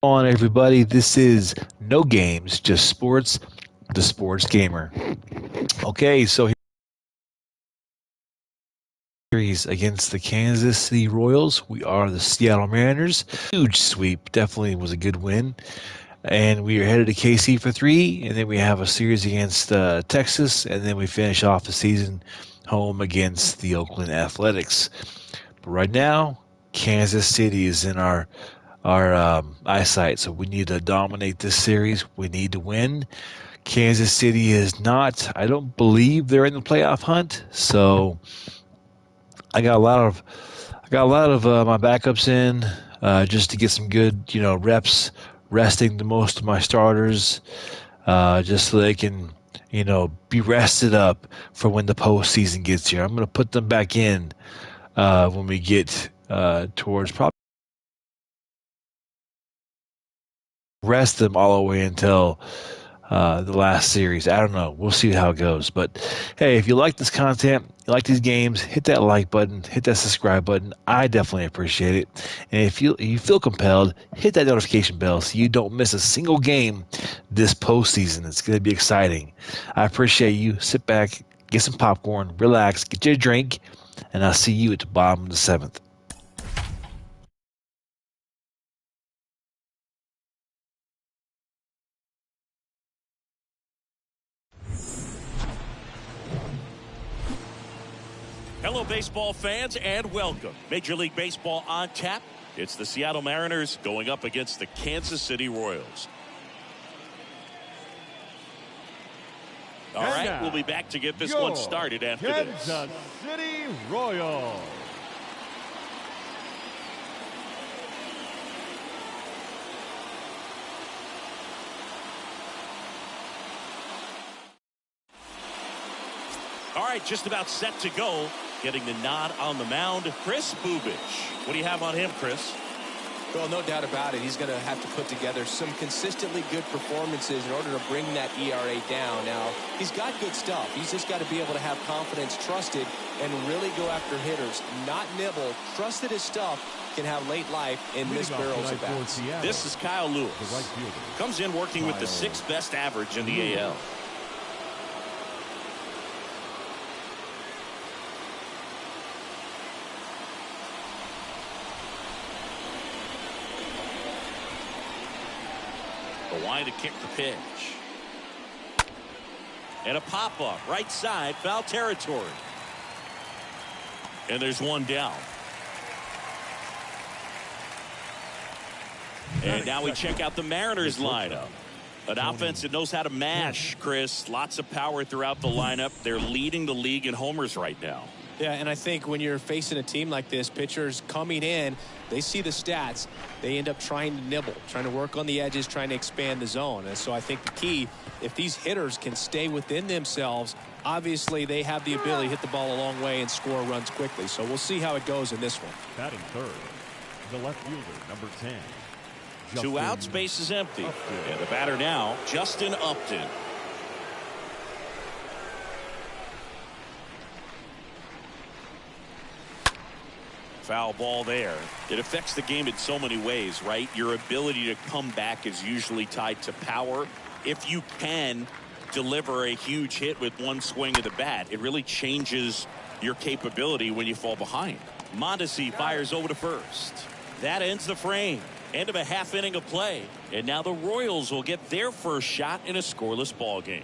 On everybody, this is No Games, Just Sports, the Sports Gamer. Okay, so series against the Kansas City Royals. We are the Seattle Mariners. Huge sweep, definitely was a good win. And we are headed to KC for three, and then we have a series against Texas, and then we finish off the season home against the Oakland Athletics. But right now, Kansas City is in our eyesight, so we need to dominate this series. We need to win. Kansas City is not. I don't believe they're in the playoff hunt. So I got a lot of my backups in just to get some good reps, resting the most of my starters, just so they can be rested up for when the postseason gets here. I'm going to put them back in when we get towards probably rest them all the way until the last series. I don't know. We'll see how it goes. But hey, if you like this content, you like these games, hit that like button, hit that subscribe button. I definitely appreciate it. And if you feel compelled, hit that notification bell so you don't miss a single game this postseason. It's going to be exciting. I appreciate you. Sit back, get some popcorn, relax, get your drink, and I'll see you at the bottom of the seventh. Hello, baseball fans, and welcome. Major League Baseball on tap. It's the Seattle Mariners going up against the Kansas City Royals. All right, we'll be back to get this one started after this. Kansas City Royals. All right, just about set to go. Getting the nod on the mound, Kris Bubic. What do you have on him, Chris? Well, no doubt about it. He's going to have to put together some consistently good performances in order to bring that ERA down. Now, he's got good stuff. He's just got to be able to have confidence, trusted, and really go after hitters. Not nibble. Trust that his stuff can have late life and miss barrels at bats. This is Kyle Lewis. Comes in working with the sixth best average in the AL. Line to kick the pitch. And a pop-up right side, foul territory. And there's one down. And now we check out the Mariners lineup. An offense that knows how to mash, Chris. Lots of power throughout the lineup. They're leading the league in homers right now. Yeah, and I think when you're facing a team like this, pitchers coming in, they see the stats. They end up trying to nibble, trying to work on the edges, trying to expand the zone. And so I think the key, if these hitters can stay within themselves, obviously they have the ability to hit the ball a long way and score runs quickly. So we'll see how it goes in this one. Batting third, the left fielder, number 10. Two outs, base is empty. And the batter now, Justin Upton. Foul ball there. It affects the game in so many ways, right? Your ability to come back is usually tied to power. If you can deliver a huge hit with one swing of the bat, it really changes your capability when you fall behind. Mondesi fires over to first. That ends the frame. End of a half inning of play. And now the Royals will get their first shot in a scoreless ball game.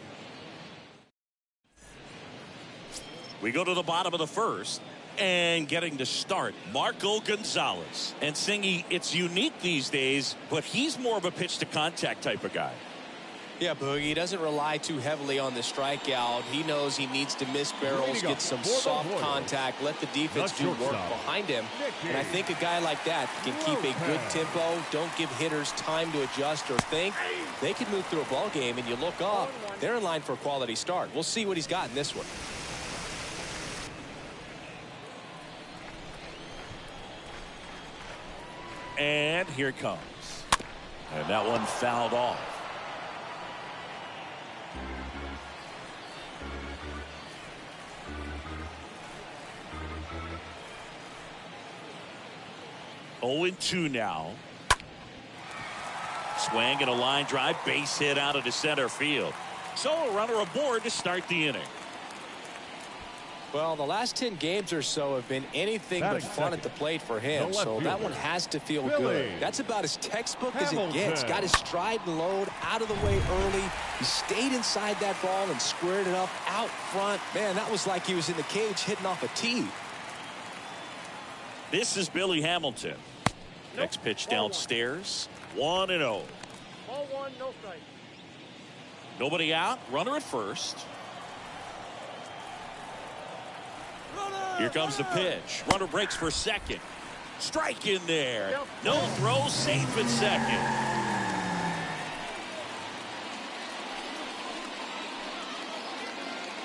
We go to the bottom of the first. And getting to start, Marco Gonzalez. And Singy, it's unique these days, but he's more of a pitch to contact type of guy. Yeah, Boogie, he doesn't rely too heavily on the strikeout. He knows he needs to miss barrels, get some soft contact, let the defense do work behind him. And I think a guy like that can keep a good tempo, don't give hitters time to adjust or think. They can move through a ball game, and you look up, they're in line for a quality start. We'll see what he's got in this one. And here it comes. And that one fouled off. Oh, 0-2 now. Swing and a line drive, base hit out into center field. So a runner aboard to start the inning. Well, the last 10 games or so have been anything but fun at the plate for him, so that one has to feel good. That's about as textbook as it gets. Got his stride and load out of the way early. He stayed inside that ball and squared it up out front. Man, that was like he was in the cage hitting off a tee. This is Billy Hamilton. Next pitch downstairs. 1-0. Ball one, no strike. Nobody out. Runner at first. Here comes the pitch. Runner breaks for second. Strike in there. No throw, safe at second.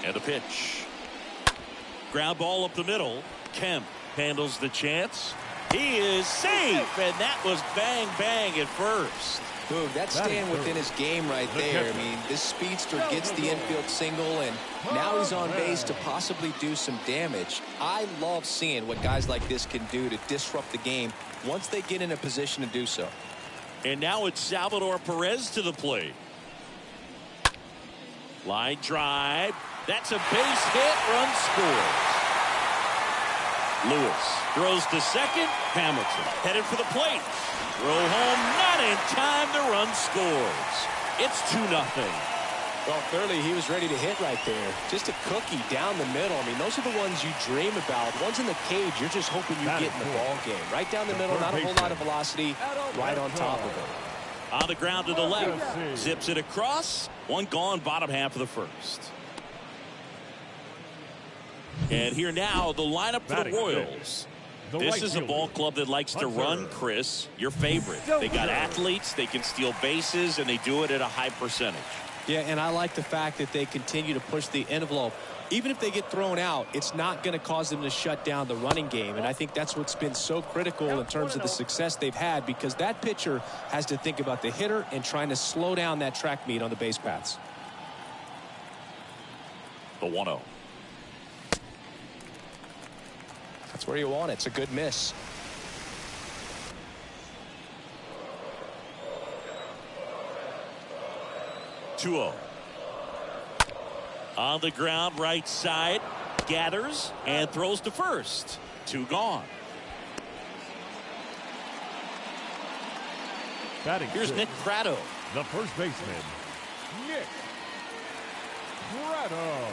And the pitch. Ground ball up the middle. Kemp handles the chance. He is safe, and that was bang, bang at first. Boog, that's staying within his game right there. I mean, this speedster gets the infield single, and now he's on base to possibly do some damage. I love seeing what guys like this can do to disrupt the game once they get in a position to do so. And now it's Salvador Perez to the plate. Line drive. That's a base hit. Run scores. Lewis throws to second. Hamilton headed for the plate. Throw home, not in time. The run scores. It's 2-0. Well, clearly he was ready to hit right there. Just a cookie down the middle. I mean, those are the ones you dream about. Ones in the cage, you're just hoping you get in the ball game. Right down the middle, not a whole lot of velocity. Right on top of it. On the ground to the left. Zips it across. One gone, bottom half of the first. And here now, the lineup for the Royals. This is a ball club that likes to run, Chris. Your favorite. They got athletes, they can steal bases, and they do it at a high percentage. Yeah, and I like the fact that they continue to push the envelope. Even if they get thrown out, it's not going to cause them to shut down the running game. And I think that's what's been so critical in terms of the success they've had, because that pitcher has to think about the hitter and trying to slow down that track meet on the base paths. The 1-0. That's where you want it. It's a good miss. On the ground, right side, gathers and throws to first. 2 gone. Here's Nick Pratto. The first baseman, Nick Pratto.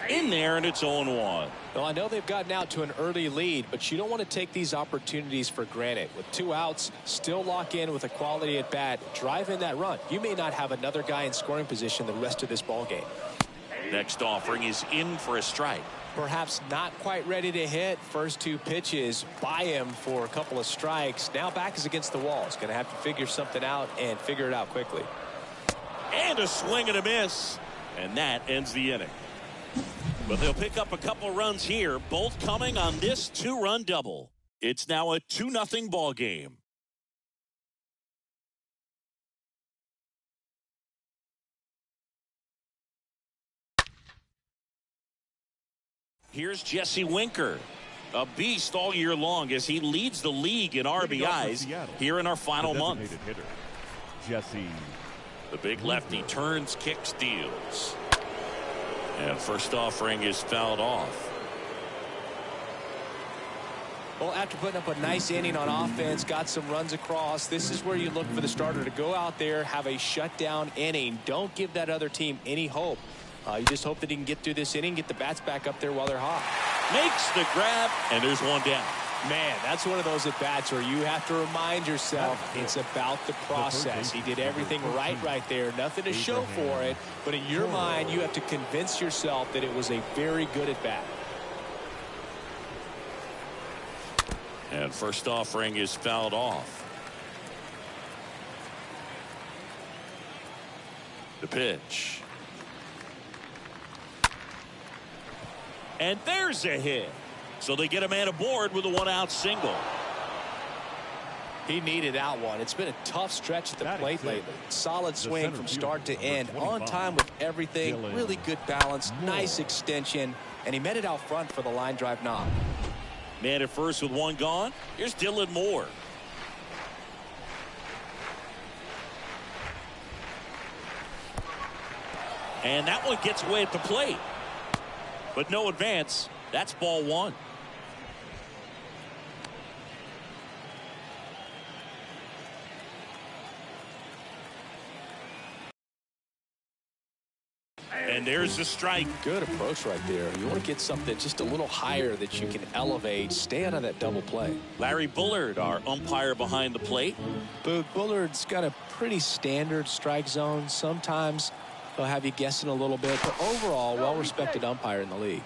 In there, and it's 0-1. Well, I know they've gotten out to an early lead, but you don't want to take these opportunities for granted. With 2 outs, still lock in with a quality at bat, drive in that run. You may not have another guy in scoring position the rest of this ball game. Next offering is in for a strike. Perhaps not quite ready to hit. First 2 pitches by him for a couple of strikes. Now back is against the wall. He's going to have to figure something out and figure it out quickly. And a swing and a miss. And that ends the inning. But they'll pick up a couple runs here, both coming on this 2-run double. It's now a 2-0 ball game. Here's Jesse Winker, a beast all year long as he leads the league in RBIs here in our final month. Hitter, Jesse. The big lefty turns, kicks, steals. And first offering is fouled off. Well, after putting up a nice inning on offense, got some runs across, this is where you look for the starter to go out there, have a shutdown inning. Don't give that other team any hope. You just hope that he can get through this inning, get the bats back up there while they're hot. Makes the grab, and there's one down. Man, that's one of those at-bats where you have to remind yourself it's about the process. He did everything right there. Nothing to show for it, but in your mind, you have to convince yourself that it was a very good at-bat. And first offering is fouled off. The pitch. And there's a hit. So they get a man aboard with a 1-out single. He needed that one. It's been a tough stretch at the plate lately. Solid swing from start to end. On time with everything. Really good balance. Nice extension. And he met it out front for the line drive knock. Man at first with one gone. Here's Dylan Moore. And that one gets away at the plate. But no advance. That's ball one. And there's the strike. Good approach right there. You want to get something just a little higher that you can elevate. Stay out of that double play. Larry Bullard, our umpire behind the plate. Boog, Bullard's got a pretty standard strike zone. Sometimes he'll have you guessing a little bit, but overall, well-respected umpire in the league.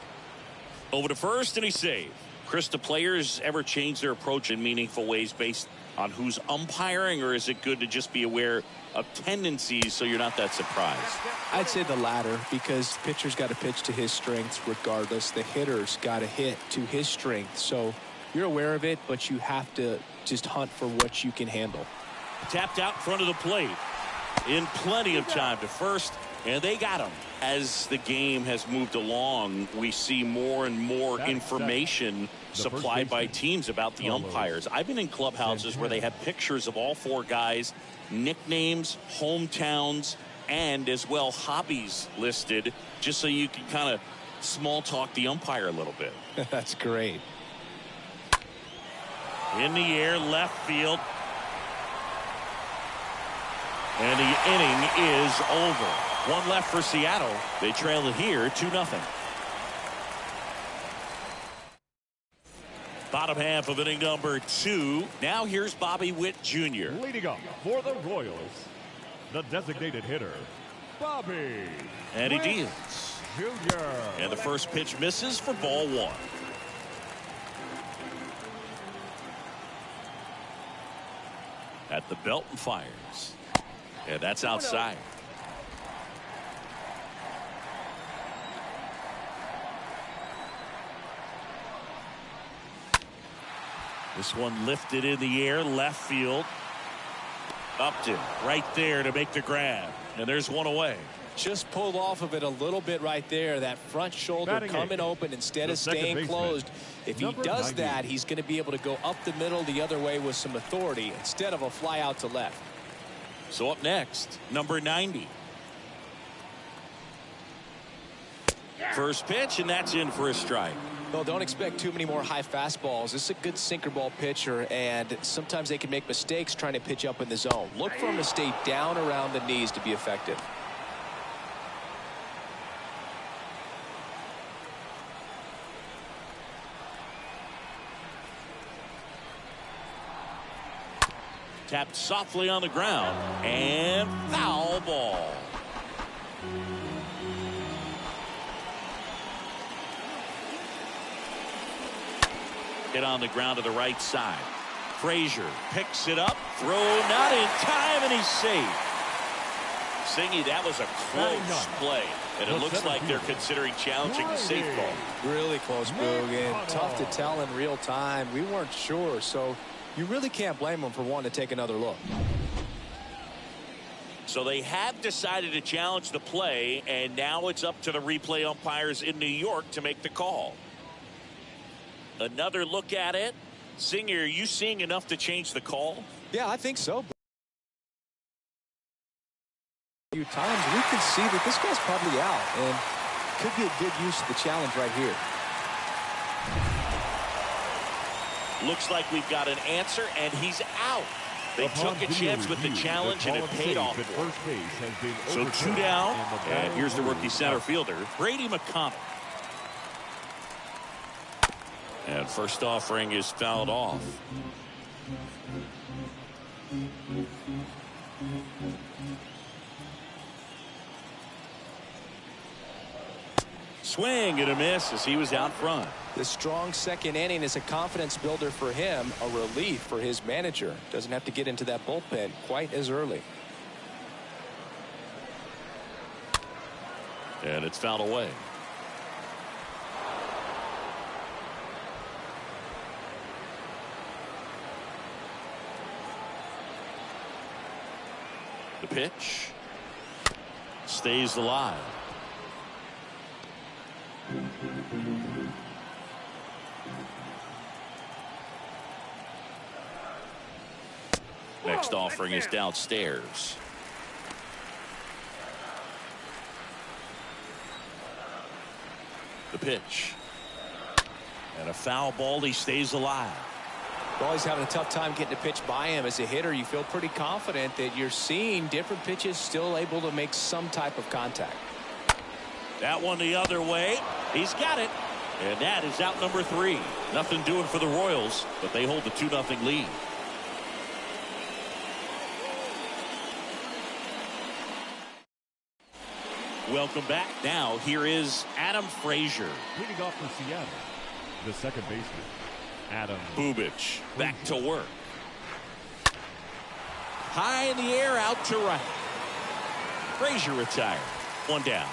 Over to first, and he saved. Chris, do players ever change their approach in meaningful ways based on who's umpiring, or is it good to just be aware of tendencies so you're not that surprised? I'd say the latter, because pitcher's got to pitch to his strengths regardless. The hitter's got to hit to his strength. So you're aware of it, but you have to just hunt for what you can handle. Tapped out in front of the plate in plenty of time to first, and they got him. As the game has moved along, we see more and more information supplied by teams about the umpires. I've been in clubhouses where they have pictures of all four guys, nicknames, hometowns, and as well hobbies listed, just so you can kind of small talk the umpire a little bit. That's great. In the air, left field. And the inning is over. One left for Seattle. They trail it here 2-0. Bottom half of inning number 2. Now here's Bobby Witt Jr. Leading up for the Royals, the designated hitter, Bobby. And he Witt deals. Jr. And the first pitch misses for ball one. At the belt and fires. And that's outside. This one lifted in the air, left field. Upton right there to make the grab. And there's one away. Just pulled off of it a little bit right there. That front shoulder Batting coming eight, open instead the of second staying baseman, closed. If he number does 90. that, he's going to be able to go up the middle the other way with some authority instead of a fly out to left. So up next, number 90. First pitch, and that's in for a strike. Well, don't expect too many more high fastballs. This is a good sinker ball pitcher, and sometimes they can make mistakes trying to pitch up in the zone. Look for him to stay down around the knees to be effective. Tapped softly on the ground, and foul ball. Hit on the ground to the right side. Frazier picks it up, throw not in time, and he's safe. Singy, that was a close play, and it looks like they're considering challenging the safe call. Really close, Boog, and tough to tell in real time. We weren't sure, so you really can't blame them for wanting to take another look. So they have decided to challenge the play, and now it's up to the replay umpires in New York to make the call. Another look at it. Singer, are you seeing enough to change the call? Yeah, I think so. A few times we can see that this guy's probably out, and could be a good use of the challenge right here. Looks like we've got an answer, and he's out. They took a chance with the challenge, and it paid off. So 2 down, and here's the rookie center fielder, Brady McConnell. And first offering is fouled off. Swing and a miss as he was out front. The strong second inning is a confidence builder for him, a relief for his manager. Doesn't have to get into that bullpen quite as early. And it's fouled away. The pitch stays alive. Next offering is downstairs. The pitch. And a foul ball. He stays alive. Well, he's having a tough time getting a pitch by him. As a hitter, you feel pretty confident that you're seeing different pitches still able to make some type of contact. That one the other way. He's got it. And that is out number 3. Nothing doing for the Royals, but they hold the 2-0 lead. Welcome back. Now here is Adam Frazier. Leading off for Seattle, the second baseman, Adam Bubich back to work. High in the air, out to right. Frazier retired. 1 down.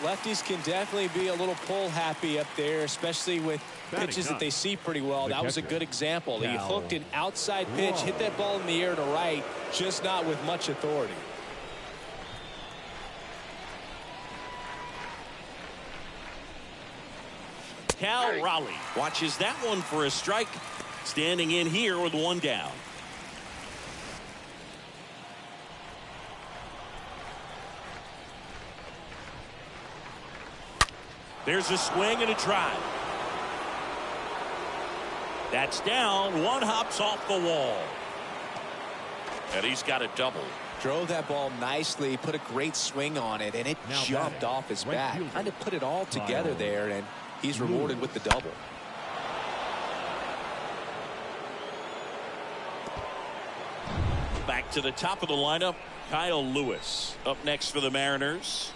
Lefties can definitely be a little pull happy up there, especially with pitches that they see pretty well. That was a good example. He hooked an outside pitch, hit that ball in the air to right, just not with much authority. Cal Raleigh watches that one for a strike. Standing in here with 1 down. There's a swing and a drive. That's down. One hops off the wall. And he's got a double. Drove that ball nicely, put a great swing on it, and it jumped off his bat. Kind of put it all together there, and he's rewarded with the double. Back to the top of the lineup, Kyle Lewis up next for the Mariners.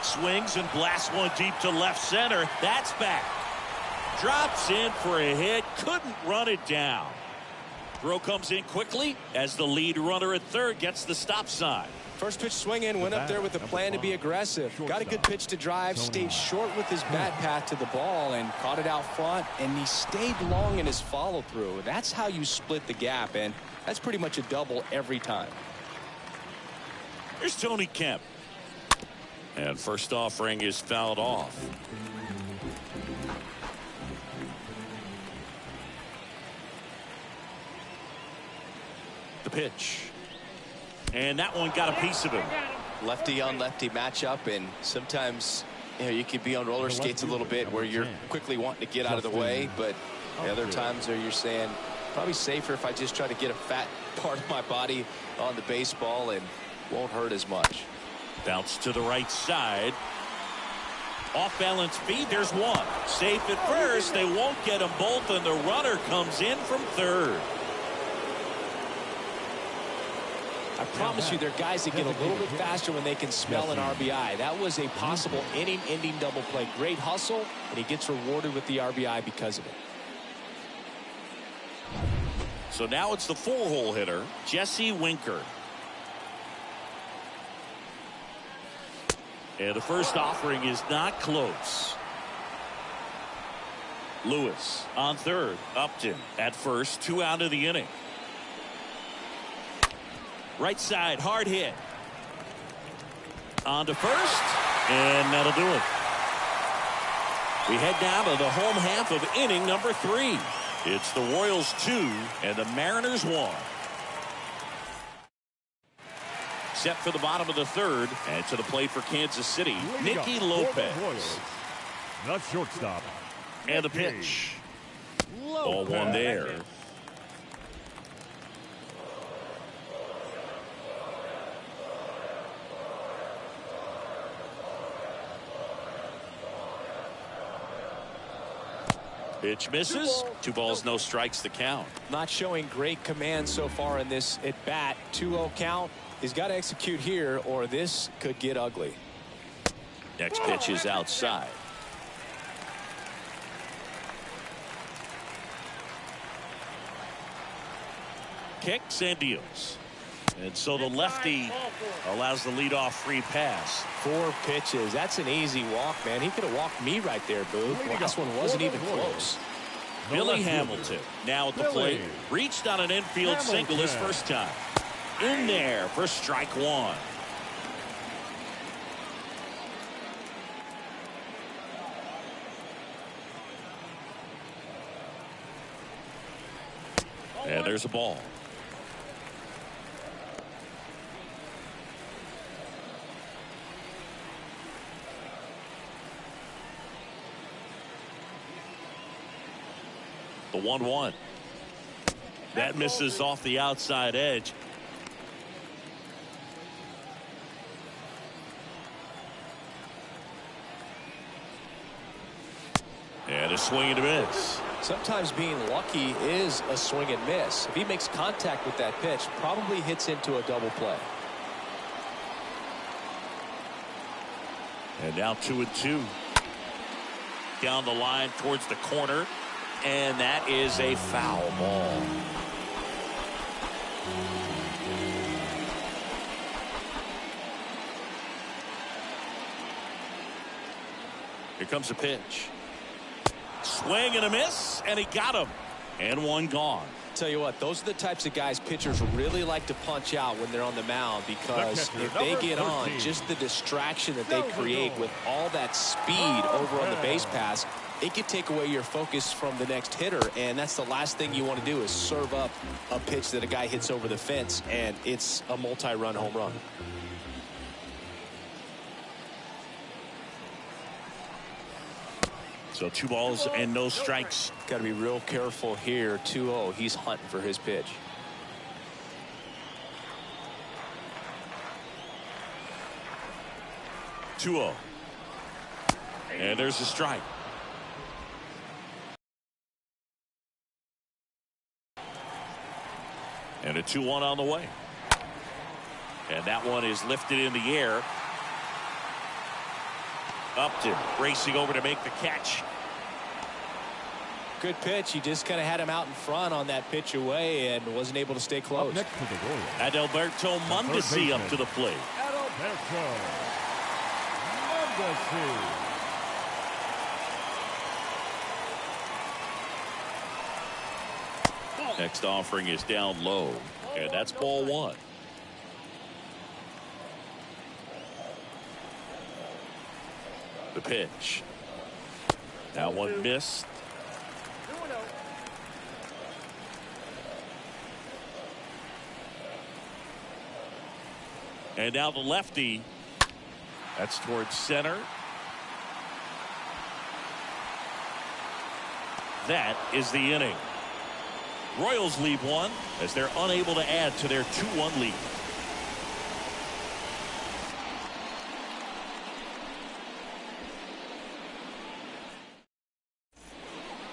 Swings and blasts one deep to left center. That's back. Drops in for a hit. Couldn't run it down. Throw comes in quickly as the lead runner at third gets the stop sign. First pitch swing in, went up there with a plan to be aggressive. Got a good pitch to drive, stayed short with his bat path to the ball and caught it out front, and he stayed long in his follow through. That's how you split the gap, and that's pretty much a double every time. Here's Tony Kemp. And first offering is fouled off. The pitch. And that one got a piece of him. Lefty on lefty matchup, and sometimes you could be on roller skates a little bit where you're quickly wanting to get out of the way, but the other times where you're saying probably safer if I just try to get a fat part of my body on the baseball and won't hurt as much. Bounce to the right side. Off balance feed. There's one. Safe at first. They won't get them both, and the runner comes in from third. I promise you, there are guys that get a little bit faster when they can smell an RBI. That was a possible inning-ending double play. Great hustle, and he gets rewarded with the RBI because of it. So now it's the 4-hole hitter, Jesse Winker. And the first offering is not close. Lewis on third. Upton at first. 2 out of the inning. Right side, hard hit. On to first, and that'll do it. We head down to the home half of inning number 3. It's the Royals 2 and the Mariners 1. Set for the bottom of the third, and to the plate for Kansas City, Nicky Lopez. The shortstop. And the pitch. Ball 1 there. Pitch misses. 2 balls, no strikes to count. Not showing great command so far in this at bat. 2-0 count. He's got to execute here, or this could get ugly. Next pitch is outside. Kicks and deals. And so the lefty allows the leadoff free pass. 4 pitches. That's an easy walk, man. He could have walked me right there, Boo. The last one wasn't even close. Billy Hamilton now at the plate. Reached on an infield single his first time. In there for strike 1. And there's a ball. The 1-1. That misses off the outside edge. And a swing and a miss. Sometimes being lucky is a swing and miss. If he makes contact with that pitch, probably hits into a double play. And now 2-2. Down the line towards the corner. And that is a foul ball. Here comes the pitch. Swing and a miss, and he got him. And one gone. Tell you what, those are the types of guys pitchers really like to punch out when they're on the mound, because if they get on, just the distraction that they create with all that speed over on the base pass, it could take away your focus from the next hitter, and that's the last thing you want to do is serve up a pitch that a guy hits over the fence, and it's a multi-run home run. So 2 balls and no strikes. Got to be real careful here. 2-0. He's hunting for his pitch. And there's a strike. And a 2-1 on the way. And that one is lifted in the air. Upton racing over to make the catch. Good pitch. He just kind of had him out in front on that pitch away and wasn't able to stay close. Up next to the Royals, Adalberto Mondesi up to the plate. Adalberto Mondesi. Next offering is down low, and that's ball 1. The pitch. That one missed. And now the lefty. That's towards center. That is the inning. Royals lead 1 as they're unable to add to their 2-1 lead.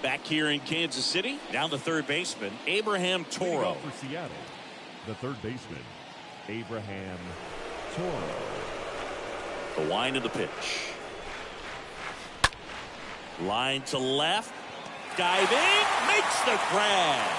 Back here in Kansas City, down the third baseman, Abraham Toro. For Seattle, the third baseman, Abraham Toro. The wind of the pitch. Line to left. Diving, makes the grab.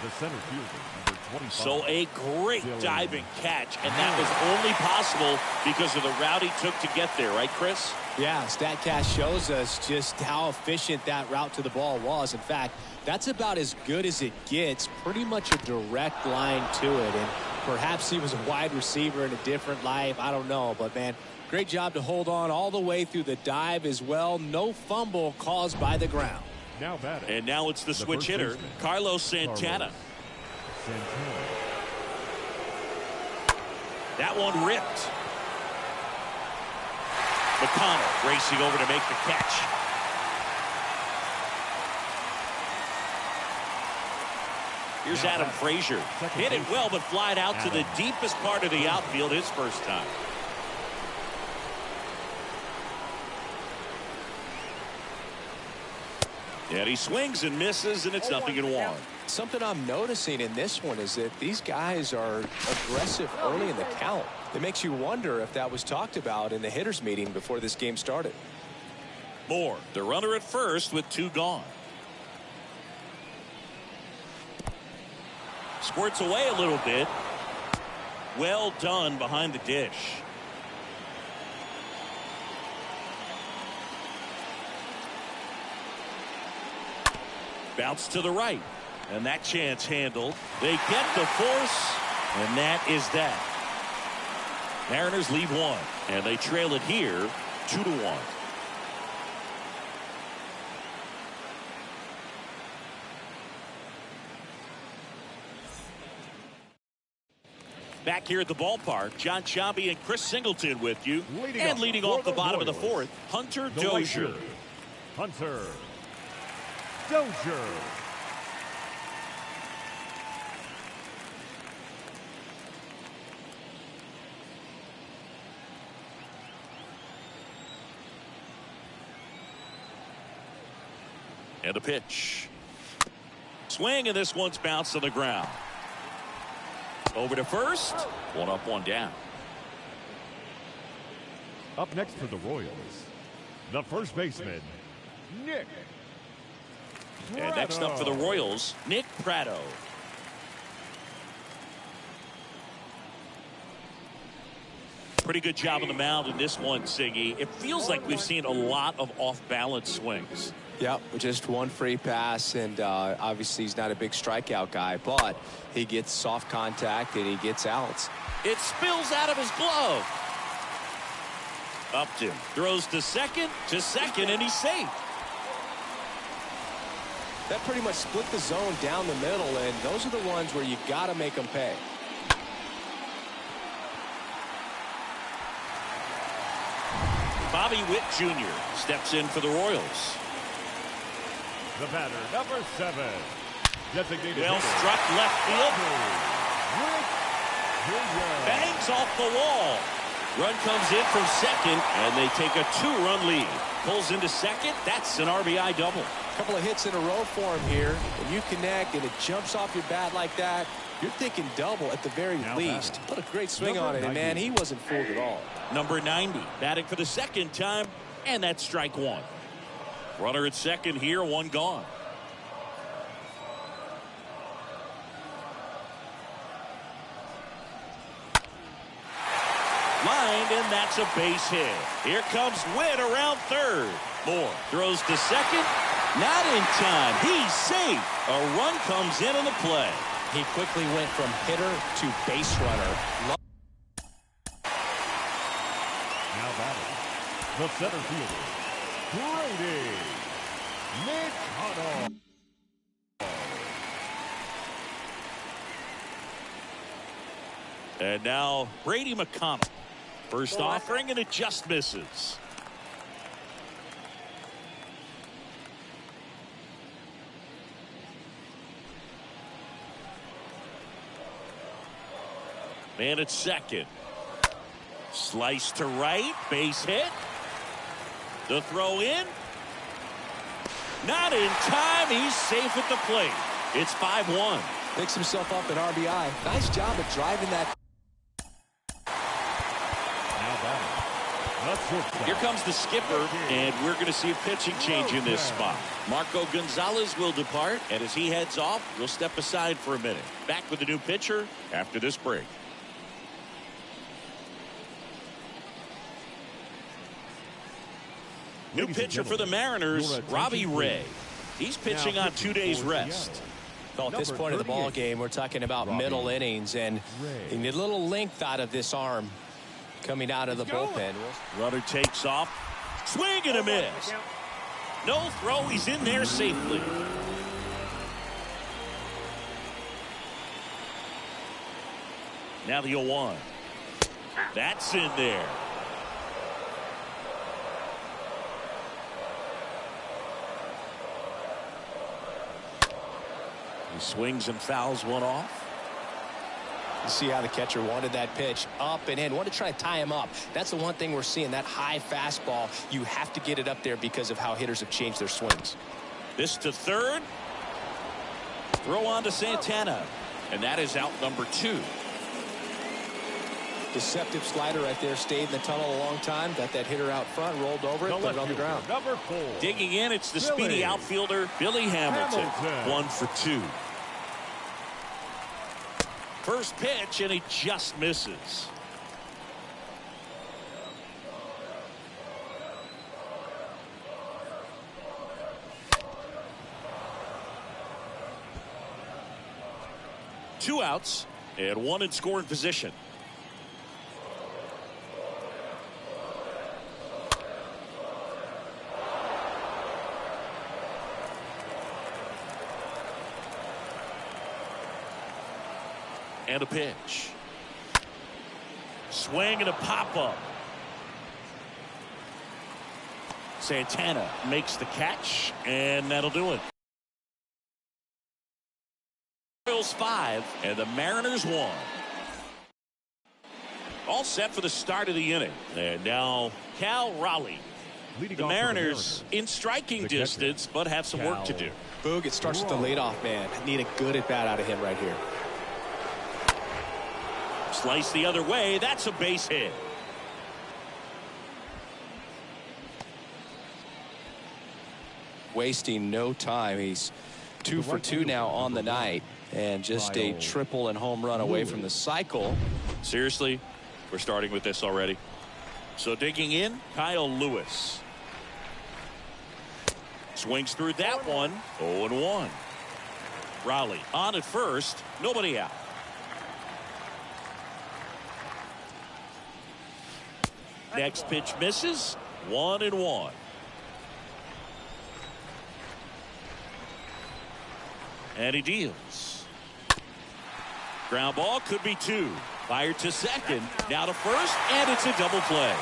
The center fielder, number 25. So a great diving catch, and that was only possible because of the route he took to get there, right, Chris? Yeah, StatCast shows us just how efficient that route to the ball was. In fact, that's about as good as it gets, pretty much a direct line to it. And perhaps he was a wide receiver in a different life. I don't know, but man, great job to hold on all the way through the dive as well. No fumble caused by the ground. Now batting. And now it's the switch hitter, Carlos Santana. That one ripped. McConnell racing over to make the catch. Here's Adam Frazier. Hit it well, but flied out to the deepest part of the outfield his first time. And he swings and misses, and it's 0-1. Something I'm noticing in this one is that these guys are aggressive early in the count. It makes you wonder if that was talked about in the hitters meeting before this game started. Moore, the runner at first with 2 gone. Squirts away a little bit. Well done behind the dish. Bounce to the right. And that chance handled. They get the force. And that is that. Mariners lead 1. And they trail it here 2-1. Back here at the ballpark, John Sciambi and Chris Singleton with you. Leading off the bottom of the fourth, Hunter Dozier. Hunter Dozier. And a pitch. Swing, and this one's bounced on the ground. Over to first. One up, one down. Up next for the Royals, the first baseman, Nick Prado. And next up for the Royals, Nick Prado. Pretty good job on the mound in this one, Siggy. It feels like we've seen a lot of off-balance swings. Yep, just one free pass, and obviously he's not a big strikeout guy, but he gets soft contact and he gets outs. It spills out of his glove. Upton throws to second, and he's safe. That pretty much split the zone down the middle, and those are the ones where you got to make them pay. Bobby Witt Jr. steps in for the Royals. The batter, number 7. Designated Well hitter, struck left field. Witt Jr. Bangs off the wall. Run comes in from second, and they take a 2-run lead. Pulls into second. That's an RBI double. A couple of hits in a row for him here. When you connect and it jumps off your bat like that, you're thinking double at the very least. Put a great swing on it, and man, he wasn't fooled at all. Number 90, batting for the second time, and that's strike one. Runner at second here, one gone. Lined, and that's a base hit. Here comes Witt around third. Moore throws to second. Not in time. He's safe. A run comes in on the play. He quickly went from hitter to base runner. Now batting, the center fielder, Brady Machado. And now Brady McConnell. First offering, and it just misses. Man at second. Slice to right. Base hit. The throw in. Not in time. He's safe at the plate. It's 5-1. Picks himself up at RBI. Nice job of driving that. Now batting, the shortstop. Here comes the skipper, and we're going to see a pitching change in this spot. Marco Gonzalez will depart, and as he heads off, we'll step aside for a minute. Back with the new pitcher after this break. New pitcher for the Mariners, Robbie Ray. He's pitching on 2 days rest. Well, at this point of the ball game, we're talking about middle innings, and you need a little length out of this arm coming out of the bullpen. Runner takes off. Swing and a miss. No throw. He's in there safely. Now the 0-1. That's in there. He swings and fouls one off. You see how the catcher wanted that pitch up and in. Wanted to try to tie him up. That's the one thing we're seeing, that high fastball. You have to get it up there because of how hitters have changed their swings. This to third. Throw on to Santana. And that is out number 2. Deceptive slider right there. Stayed in the tunnel a long time. Got that hitter out front. Rolled over it. Put it on the ground. Number 4. Digging in, it's the speedy outfielder, Billy Hamilton. 1 for 2. First pitch, and he just misses. Two outs, and one in scoring position. And a pitch. Swing and a pop-up. Santana makes the catch, and that'll do it. Royals 5 and the Mariners 1. All set for the start of the inning. And now Cal Raleigh. The Mariners in striking distance, but have some work to do. Boog, it starts with the leadoff man. Need a good at bat out of him right here. Slice the other way. That's a base hit. Wasting no time. He's 2 for 2 now on the night, and just a triple and home run away from the cycle. Seriously, we're starting with this already. So digging in, Kyle Lewis. Swings through that one. 0-1. Raleigh on at first. Nobody out. Next pitch misses. 1-1. And he deals. Ground ball could be 2. Fired to second. Now to first, and it's a double play.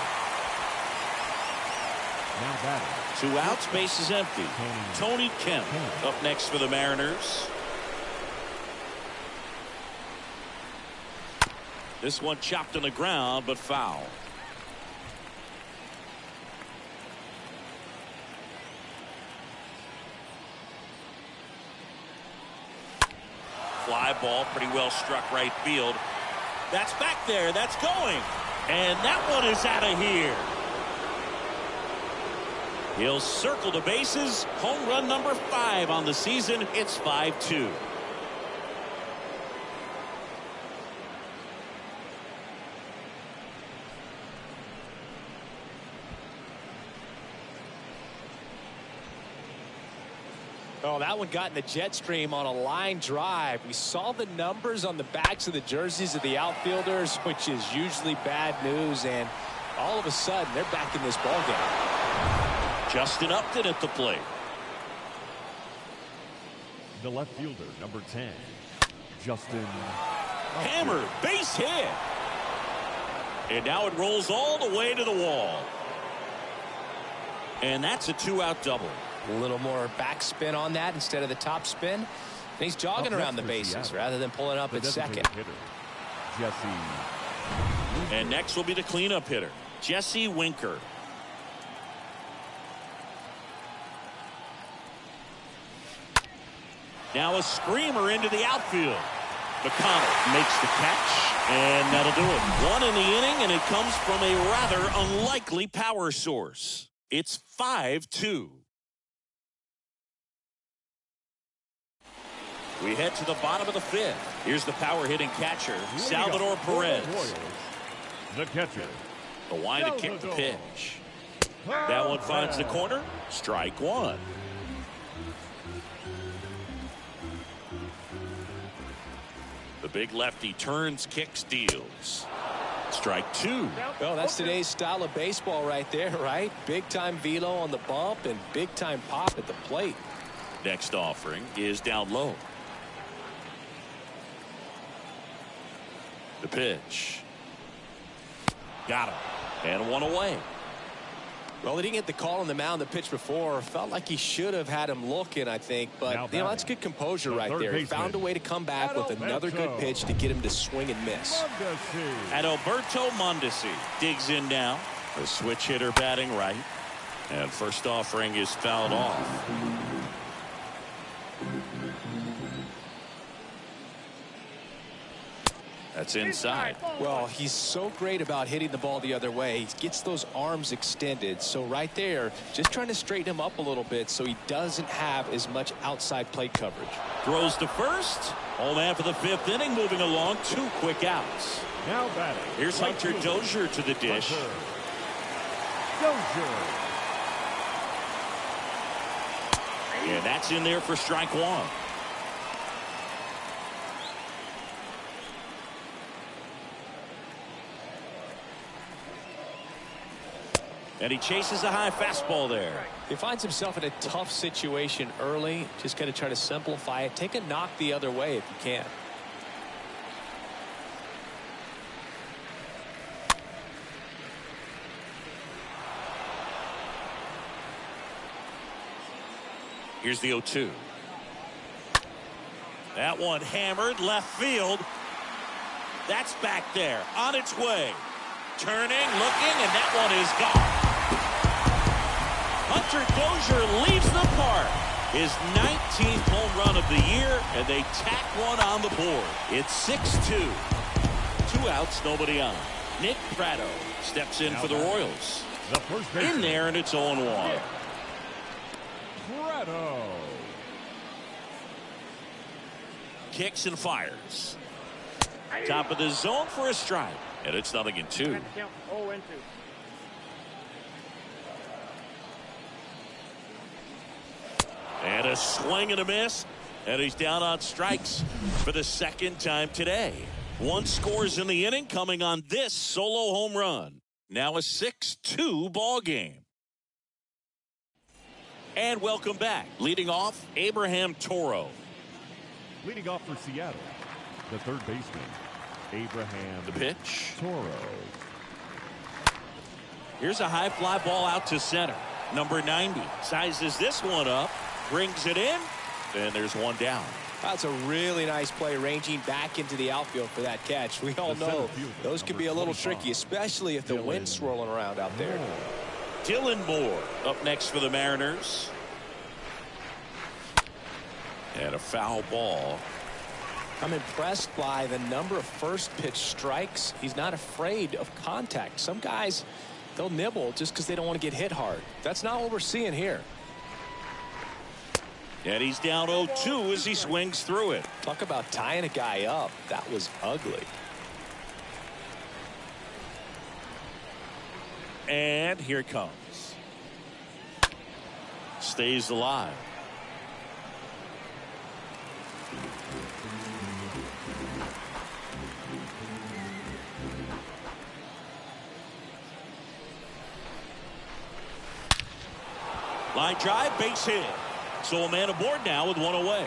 Now batting. 2 outs, base is empty. Tony Kemp up next for the Mariners. This one chopped on the ground, but foul. Fly ball, pretty well struck right field. That's back there. That's going. And that one is out of here. He'll circle the bases. Home run number 5 on the season. It's 5-2. Oh, that one got in the jet stream on a line drive. We saw the numbers on the backs of the jerseys of the outfielders, which is usually bad news, and all of a sudden they're back in this ball game. Justin Upton at the plate. The left fielder, number 10, Justin. Hammered, base hit. And now it rolls all the way to the wall. And that's a 2-out double. A little more backspin on that instead of the top spin. And he's jogging around the bases rather than pulling up at second. And next will be the cleanup hitter, Jesse Winker. Now a screamer into the outfield. McConnell makes the catch, and that'll do it. 1 in the inning, and it comes from a rather unlikely power source. It's 5-2. We head to the bottom of the 5th. Here's the power hitting catcher, Salvador Perez. The catcher. The wind to kick the pitch. That one finds the corner. Strike 1. The big lefty turns, kicks, deals. Strike 2. Well, that's today's style of baseball right there, right? Big time velo on the bump and big time pop at the plate. Next offering is down low. The pitch. Got him. And 1 away. Well, he didn't get the call on the mound the pitch before. Felt like he should have had him looking, I think. But, that's good composure right there. He found a way to come back with another good pitch to get him to swing and miss. Adalberto Mondesi digs in now. The switch hitter batting right. And first offering is fouled off. That's inside. Well, he's so great about hitting the ball the other way. He gets those arms extended. So right there, just trying to straighten him up a little bit so he doesn't have as much outside plate coverage. Throws to first. Home half of the 5th inning, moving along. 2 quick outs. Now batting. Here's Hunter Dozier to the dish. Dozier. And that's in there for strike 1. And he chases a high fastball there. He finds himself in a tough situation early. Just got to try to simplify it. Take a knock the other way if you can. Here's the 0-2. That one hammered left field. That's back there on its way. Turning, looking, and that one is gone. Hunter Dozier leaves the park. His 19th home run of the year, and they tack one on the board. It's 6-2. 2 outs, nobody on. Nick Pratto steps in for the Royals. The first baseman. In there, and it's 0-1. Pratto. Kicks and fires. Top of the zone for a strike. And it's 0-2. Count 0-2. And a swing and a miss. And he's down on strikes for the second time today. 1 scores in the inning coming on this solo home run. Now a 6-2 ball game. And welcome back. Leading off, Abraham Toro. Leading off for Seattle, the third baseman, Abraham The pitch. Toro. Here's a high fly ball out to center. Number 90 sizes this one up, brings it in, and there's one down. That's a really nice play, ranging back into the outfield for that catch. We all know those can be a little tricky, especially if the wind's swirling around out there. Dylan Moore up next for the Mariners. And a foul ball. I'm impressed by the number of first pitch strikes. He's not afraid of contact. Some guys, they'll nibble just because they don't want to get hit hard. That's not what we're seeing here. And he's down 0-2 as he swings through it. Talk about tying a guy up. That was ugly. And here it comes. Stays alive. Line drive, base hit. So a man aboard now with 1 away.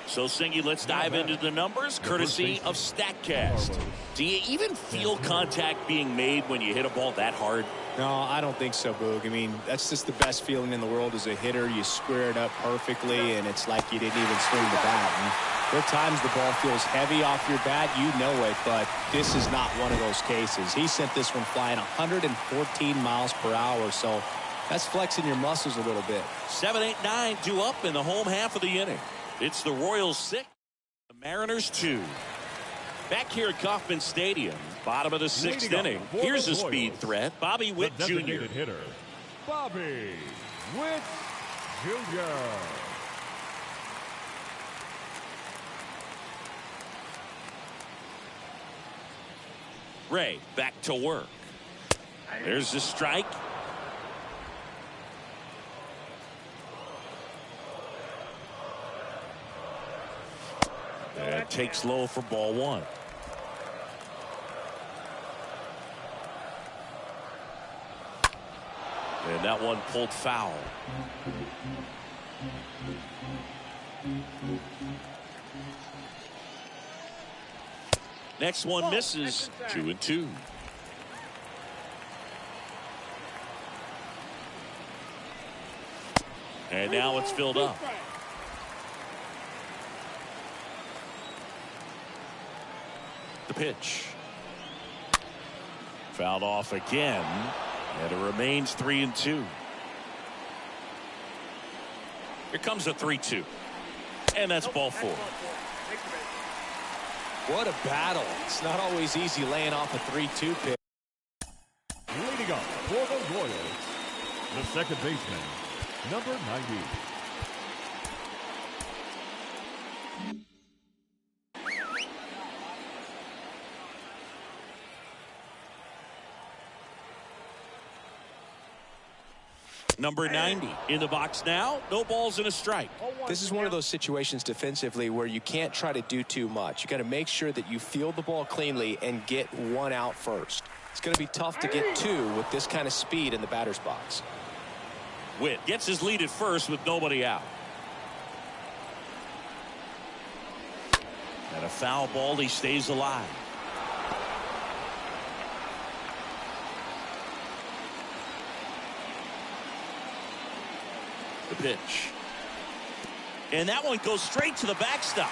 So, Singy, let's dive into the numbers, courtesy of StatCast. Do you even feel contact being made when you hit a ball that hard? No, I don't think so, Boog. I mean, that's just the best feeling in the world as a hitter. You square it up perfectly, and it's like you didn't even swing the bat. And there are times the ball feels heavy off your bat. You know it, but this is not one of those cases. He sent this one flying 114 miles per hour, so that's flexing your muscles a little bit. 7, 8, 9 due up in the home half of the inning. It's the Royals 6, the Mariners 2. Back here at Kauffman Stadium, bottom of the 6th inning. Here's a speed threat, Bobby Witt Jr. Hitter, Bobby Witt Jr. Ray back to work. There's the strike. And takes low for ball 1. And that one pulled foul. Next one misses. 2-2. And now it's filled up. The pitch. Fouled off again. And it remains 3-2. Here comes a 3-2. And that's ball 4. What a battle. It's not always easy laying off a 3-2 pitch. Leading up for the Royals, the second baseman, number 90. Number 90 in the box now. No balls and a strike. This is one of those situations defensively where you can't try to do too much. You got to make sure that you field the ball cleanly and get 1 out first. It's going to be tough to get 2 with this kind of speed in the batter's box. Witt gets his lead at first with nobody out. And a foul ball. He stays alive. pitch. And that one goes straight to the backstop.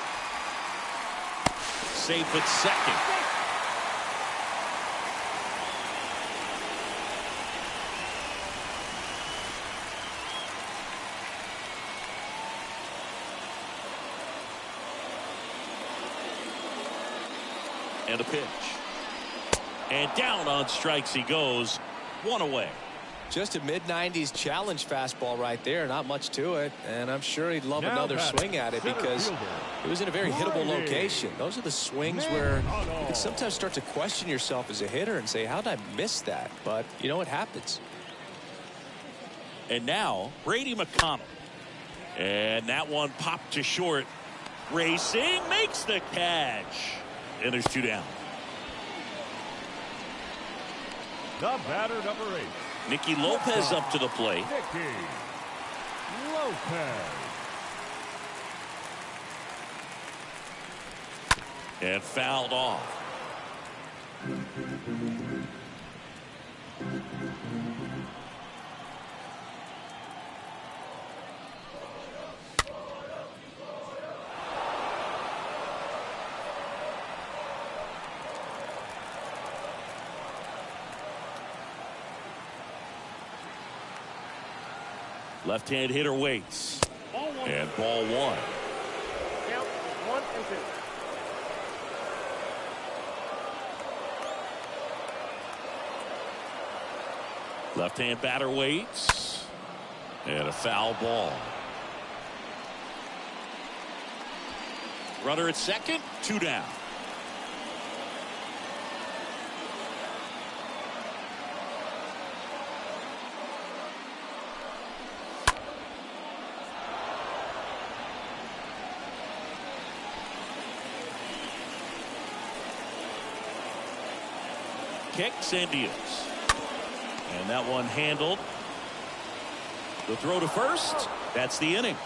Safe at second. And a pitch. And down on strikes he goes. One away. Just a mid-90s challenge fastball right there. Not much to it. And I'm sure he'd love another swing at it because it was in a very hittable location. Those are the swings where you can sometimes start to question yourself as a hitter and say, how did I miss that? But, you know, it happens. And now, Brady McConnell. And that one popped to short. Racing makes the catch. And there's 2 down. The batter, number 8. Nicky Lopez up to the plate. Nicky Lopez. And fouled off. Left-hand hitter waits. And ball 1. Count 1 and 2. Left-hand batter waits. And a foul ball. Runner at second, 2 down. Kicks and deals. And that one handled. The throw to first. That's the inning.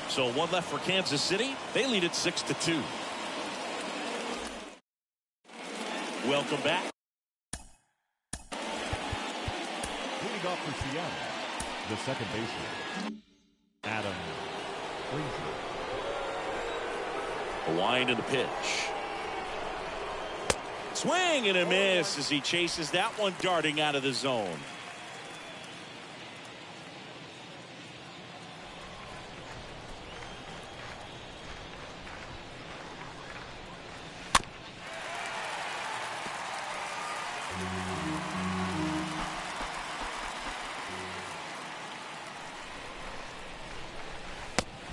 So 1 left for Kansas City. They lead it 6-2. Welcome back. Leading off for Seattle, the second baseman, Adam Frazier. A wind of the pitch. Swing and a miss as he chases that one darting out of the zone.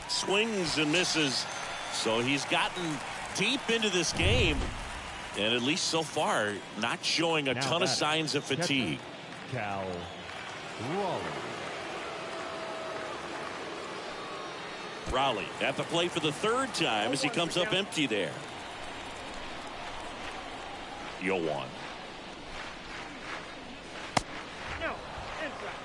Swings and misses. So he's gotten deep into this game. And at least so far, not showing a ton of signs of fatigue. Cal Raleigh. Raleigh at the plate for the 3rd time as he comes up empty there. 0-1. No, inside.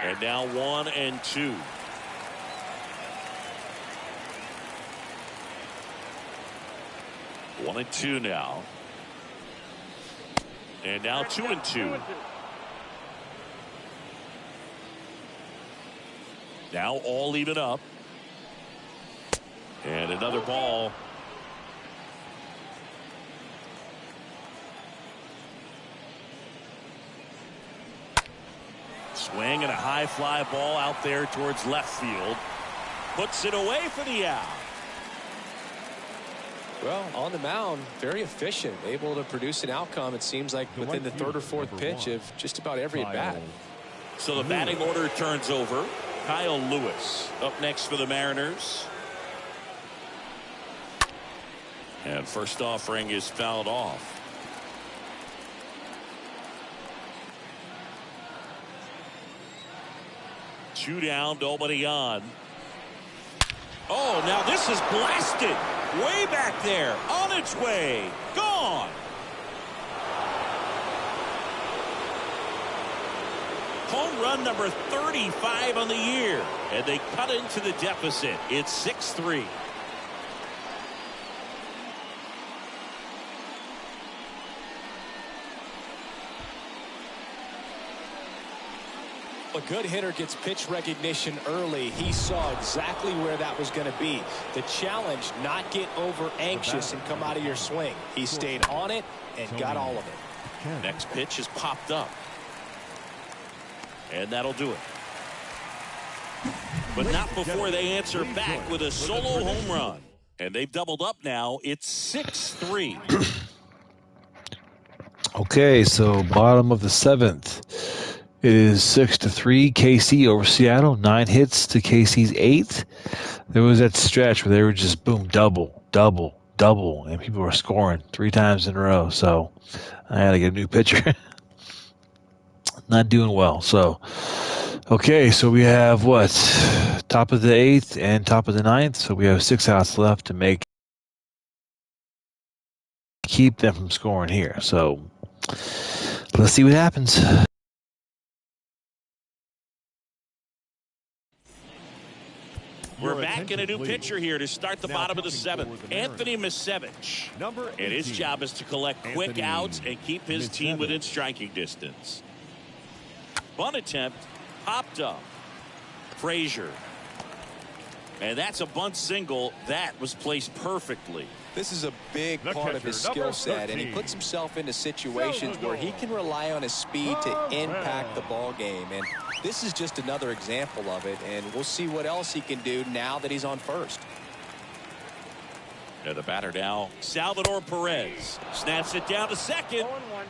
And now 1-2. One and two now. And now 2-2. Now all even up. And another ball. Swing and a high fly ball out there towards left field. Puts it away for the out. Well, on the mound, very efficient, able to produce an outcome, it seems like, within the 3rd or 4th pitch of just about every at-bat. So the batting order turns over. Kyle Lewis up next for the Mariners. And first offering is fouled off. Two down, nobody on. Oh, now this is blasted. Way back there. On its way. Gone. Home run number 35 on the year. And they cut into the deficit. It's 6-3. A good hitter gets pitch recognition early. He saw exactly where that was going to be. The challenge, not get over anxious and come out of your swing. He stayed on it and got all of it. Next pitch is popped up. And that'll do it. But not before they answer back with a solo home run. And they've doubled up now. It's 6-3. Okay, so bottom of the seventh. It is 6-3 KC over Seattle. 9 hits to KC's 8. There was that stretch where they were just boom, double, double, double, and people were scoring 3 times in a row. So I had to get a new pitcher. Not doing well. So, okay, so we have what? Top of the 8th and top of the 9th. So we have 6 outs left to keep them from scoring here. So let's see what happens. We're back in a new pitcher here to start the bottom of the 7th. Anthony Misevich. And his job is to collect quick outs and keep his team within striking distance. Bunt attempt popped up. Frazier. And that's a bunt single that was placed perfectly. This is a big part of his skill set, and he puts himself into situations where he can rely on his speed to impact the ball game. And this is just another example of it, and we'll see what else he can do now that he's on first. And the batter now, Salvador Perez. Snaps it down to second. 0-1.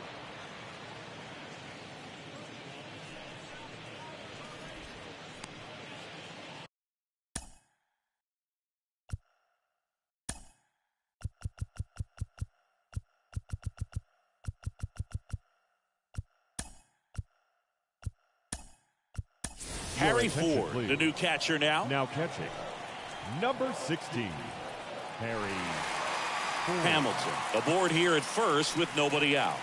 Harry Ford, the new catcher now. Now catching, number 16, Harry Ford. Hamilton aboard here at first with nobody out.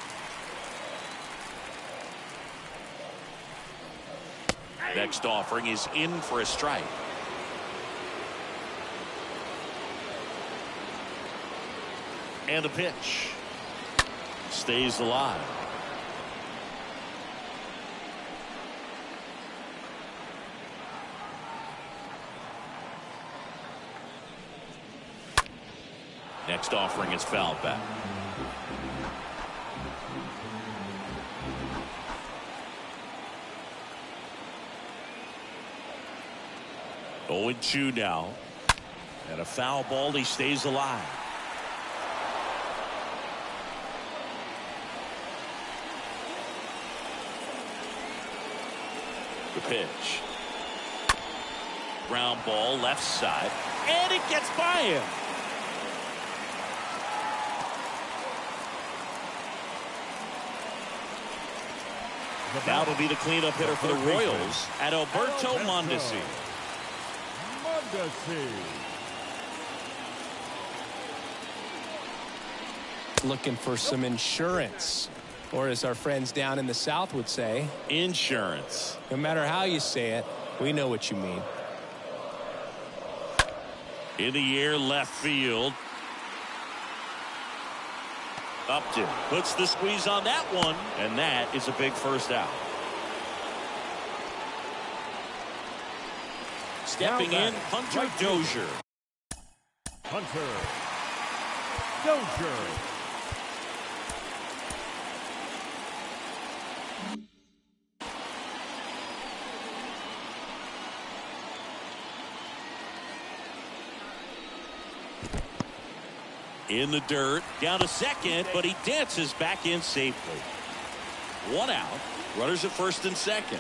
Next offering is in for a strike. And the pitch stays alive. Next offering is fouled back. Oh, 0-2 now. And a foul ball. He stays alive. The pitch. Ground ball left side. And it gets by him. Now will be the cleanup hitter for the Royals at Alberto Mondesi. Looking for some insurance, or as our friends down in the South would say, insurance. No matter how you say it, we know what you mean. In the air, left field. Upton puts the squeeze on that one, and that is a big first out. Stepping in, Hunter Dozier. Hunter Dozier. In the dirt, down to second, but he dances back in safely. 1 out, runners at first and second.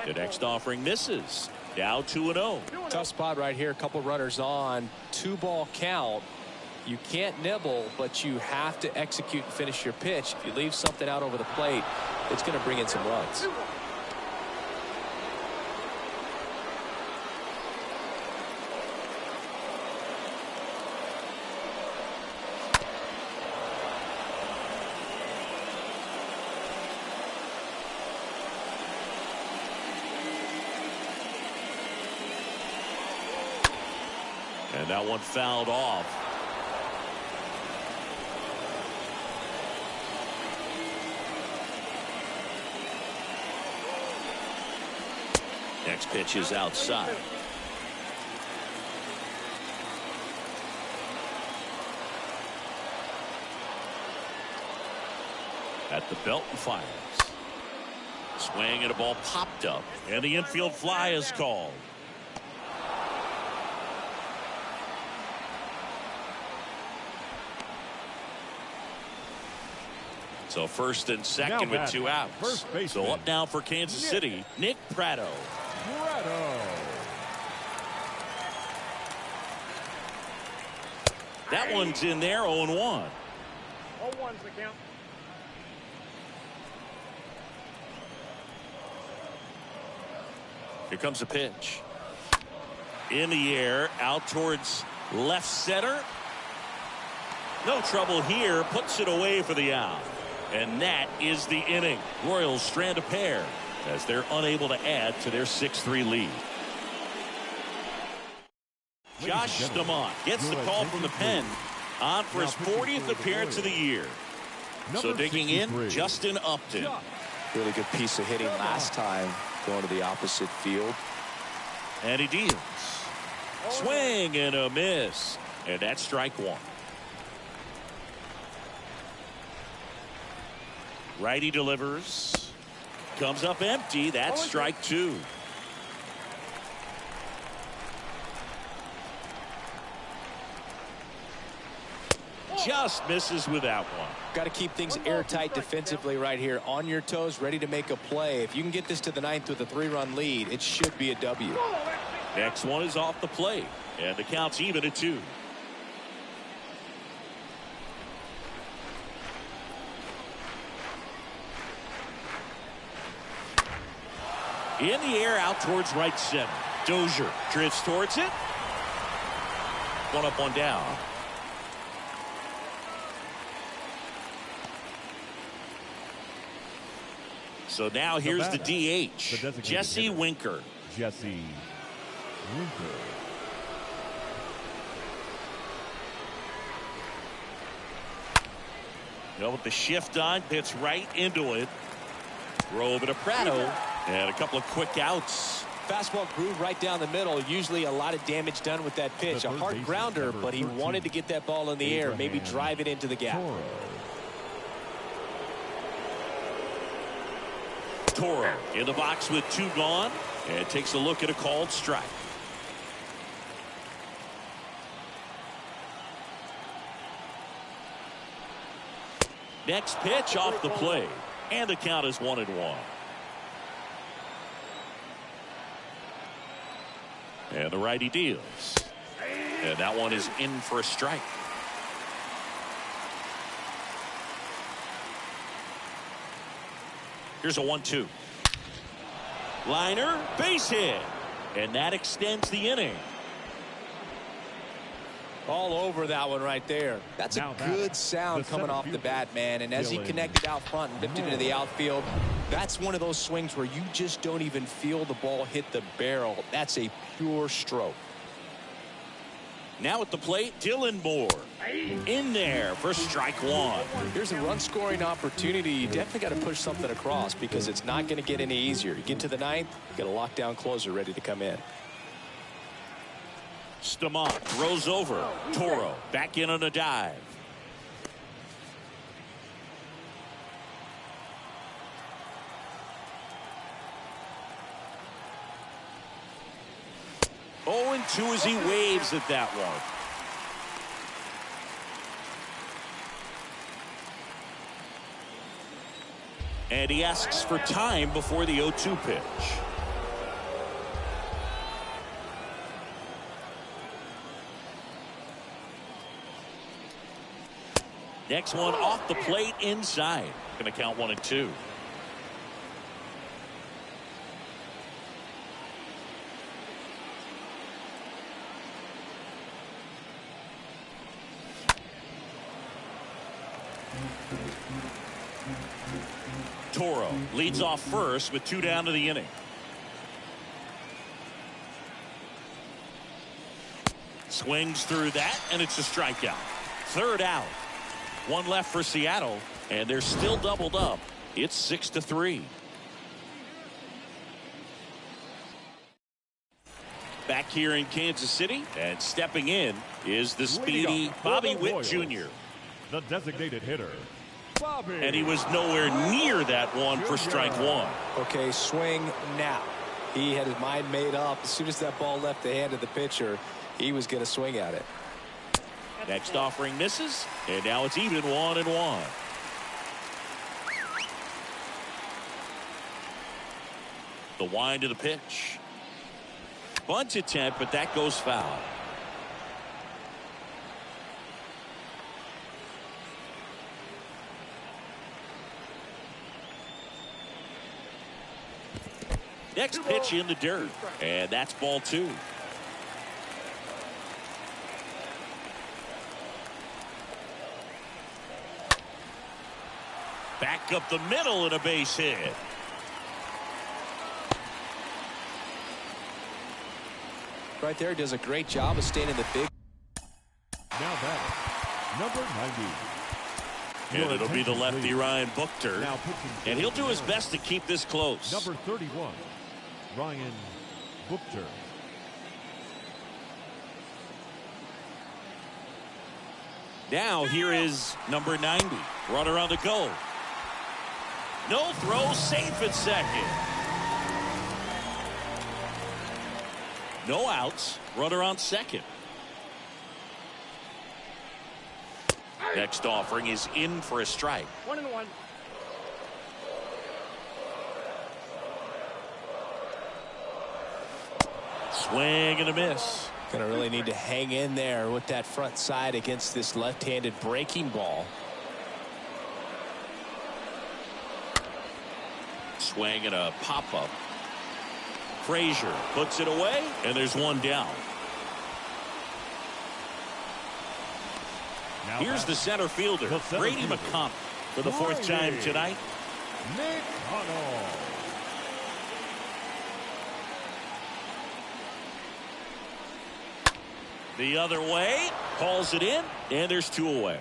The next offering misses. Now 2-0. Tough spot right here. A couple runners on. 2-ball count. You can't nibble, but you have to execute and finish your pitch. If you leave something out over the plate, it's going to bring in some runs. And that one fouled off. Next pitch is outside. At the belt and fires. Swing and a ball popped up, and the infield fly is called. So first and second with 2 outs. So up now for Kansas City, Nick Pratto. That one's in there, 0-1. 0-1's the count. Here comes a pitch. In the air, out towards left center. No trouble here, puts it away for the out. And that is the inning. Royals strand a pair as they're unable to add to their 6-3 lead. Josh Stamont gets the call from the pen on for his 40th appearance of the year. So digging in, Justin Upton. Really good piece of hitting last time, going to the opposite field. And he deals. Swing and a miss. And that's strike one. Righty delivers. Comes up empty. That's strike two. Just misses with that one. Got to keep things airtight defensively right here. On your toes, ready to make a play. If you can get this to the ninth with a 3-run lead, it should be a W. Next one is off the plate. And the count's even at 2. In the air, out towards right center. Dozier drifts towards it. One up, one down. So now here's the DH, Jesse Winker. Jesse Winker. With the shift on, hits right into it. Throw over to Pratto. And a couple of quick outs. Fastball groove right down the middle. Usually a lot of damage done with that pitch. A hard grounder, but he wanted to get that ball in the air, maybe drive it into the gap. Toro in the box with 2 gone, and takes a look at a called strike. Next pitch off the plate, and the count is 1-1. And the righty deals, and that one is in for a strike. Here's a 1-2. Liner, base hit. And that extends the inning. All over that one right there. That's a good sound coming off the bat, man. And as he connected out front and lifted into the outfield, that's one of those swings where you just don't even feel the ball hit the barrel. That's a pure stroke. Now at the plate, Dylan Moore. In there for strike one. Here's a run-scoring opportunity. You definitely got to push something across because it's not going to get any easier. You get to the ninth, you got a lockdown closer ready to come in. Stamont throws over. Toro back in on a dive. Oh, and 2 as he waves at that one. And he asks for time before the 0-2 pitch. Next one off the plate inside. Going to count 1-2. Toro leads off first with 2 down to the inning. Swings through that, and it's a strikeout. 3rd out. 1 left for Seattle, and they're still doubled up. It's 6-3. Back here in Kansas City, and stepping in is the speedy Bobby Witt Jr. The designated hitter, Bobby. And he was nowhere near that one for strike one. Okay, swing now. He had his mind made up. As soon as that ball left the hand of the pitcher, he was going to swing at it. Next offering misses, and now it's even 1-1. The wind of the pitch. Bunt attempt, but that goes foul. Next pitch in the dirt, and that's ball 2. Back up the middle and a base hit. Right there, does a great job of staying in the big. Now back, number 90. And it'll be the lefty Ryan Buchter. And he'll do his best to keep this close. Number 31, Ryan Buchter. Now here is number 90. Runner on the go. No throw, safe at second. No outs. Runner on second. Next offering is in for a strike. 1-1. Swing and a miss. Gonna really need to hang in there with that front side against this left-handed breaking ball. Swing and a pop-up. Frazier puts it away, and there's one down. Now Here's the center fielder, Brady McConnell, for the 4th time tonight. McConnell. The other way, calls it in, and there's 2 away.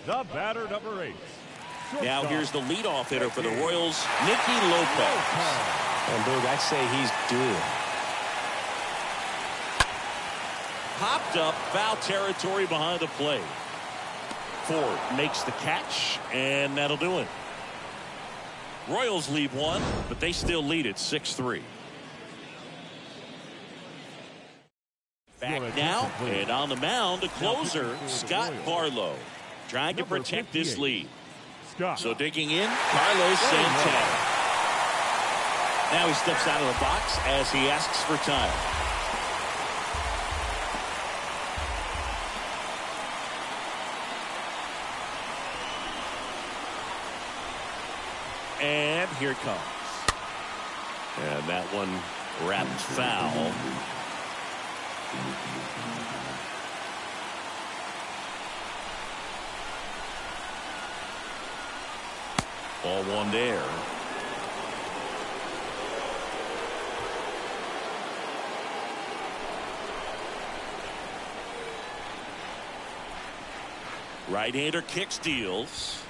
The batter, number 8. Now here's the leadoff hitter for the Royals, Nicky Lopez. And Boog, I'd say he's due. Popped up, foul territory behind the plate. Ford makes the catch, and that'll do it. Royals lead 1, but they still lead it 6-3. Back now, and on the mound, the closer, Scott Barlow, trying to protect this lead. So digging in, Carlos Santana. Now he steps out of the box as he asks for time. And here it comes. And that one wrapped foul. Ball 1 there. Right-hander kick steals.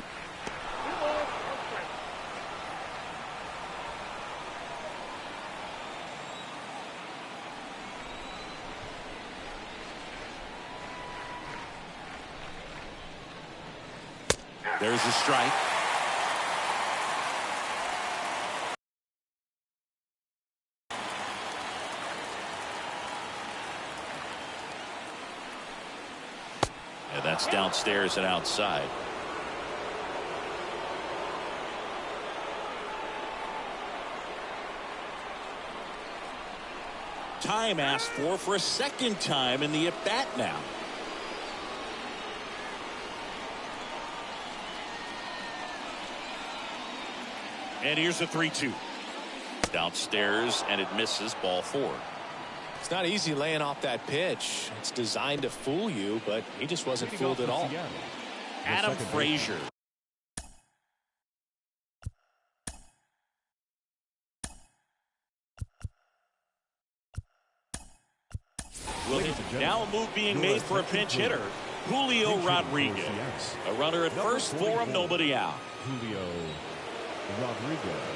There's a strike. And that's downstairs and outside. Time asked for a second time in the at-bat now. And here's a 3-2. Downstairs, and it misses, ball 4. It's not easy laying off that pitch. It's designed to fool you, but he just wasn't fooled at all. Adam Frazier. Now a move being made for a pinch hitter, Julio Rodriguez. A runner at first for him, nobody out. Julio Rodriguez.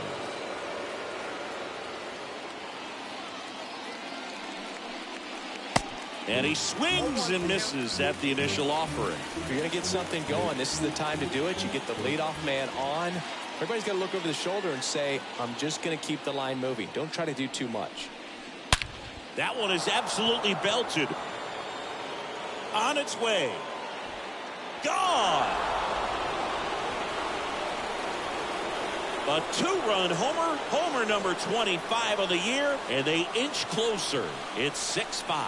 And he swings and misses at the initial offering. If you're going to get something going, this is the time to do it. You get the leadoff man on. Everybody's got to look over the shoulder and say, I'm just going to keep the line moving. Don't try to do too much. That one is absolutely belted. On its way. Gone. A 2-run homer. Homer number 25 of the year. And they inch closer. It's 6-5.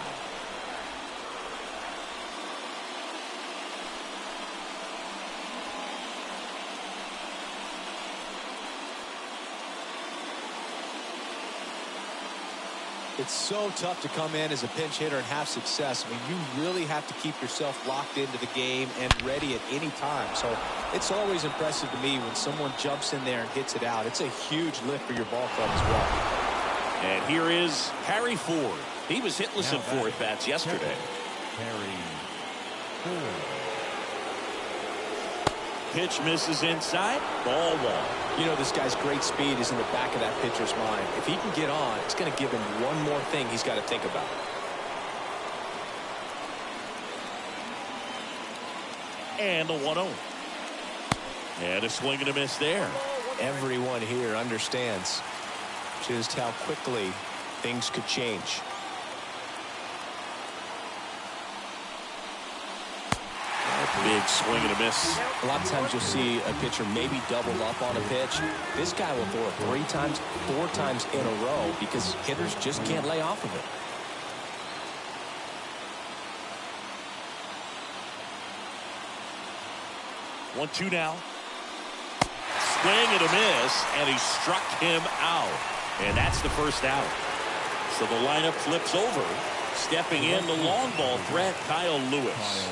It's so tough to come in as a pinch hitter and have success. I mean, you really have to keep yourself locked into the game and ready at any time. So it's always impressive to me when someone jumps in there and hits it out. It's a huge lift for your ball club as well. And here is Harry Ford. He was hitless in 4 at-bats yesterday. Harry Ford. Pitch misses inside. Ball 1. You know, this guy's great speed is in the back of that pitcher's mind. If he can get on, it's going to give him one more thing he's got to think about. And a 1-0. And a swing and a miss there. Everyone here understands just how quickly things could change. Big swing and a miss. A lot of times you'll see a pitcher maybe double up on a pitch. This guy will throw it 3 times, 4 times in a row because hitters just can't lay off of it. One, 2 now. Swing and a miss, and he struck him out. And that's the first out. So the lineup flips over. Stepping in the long ball threat, Kyle Lewis.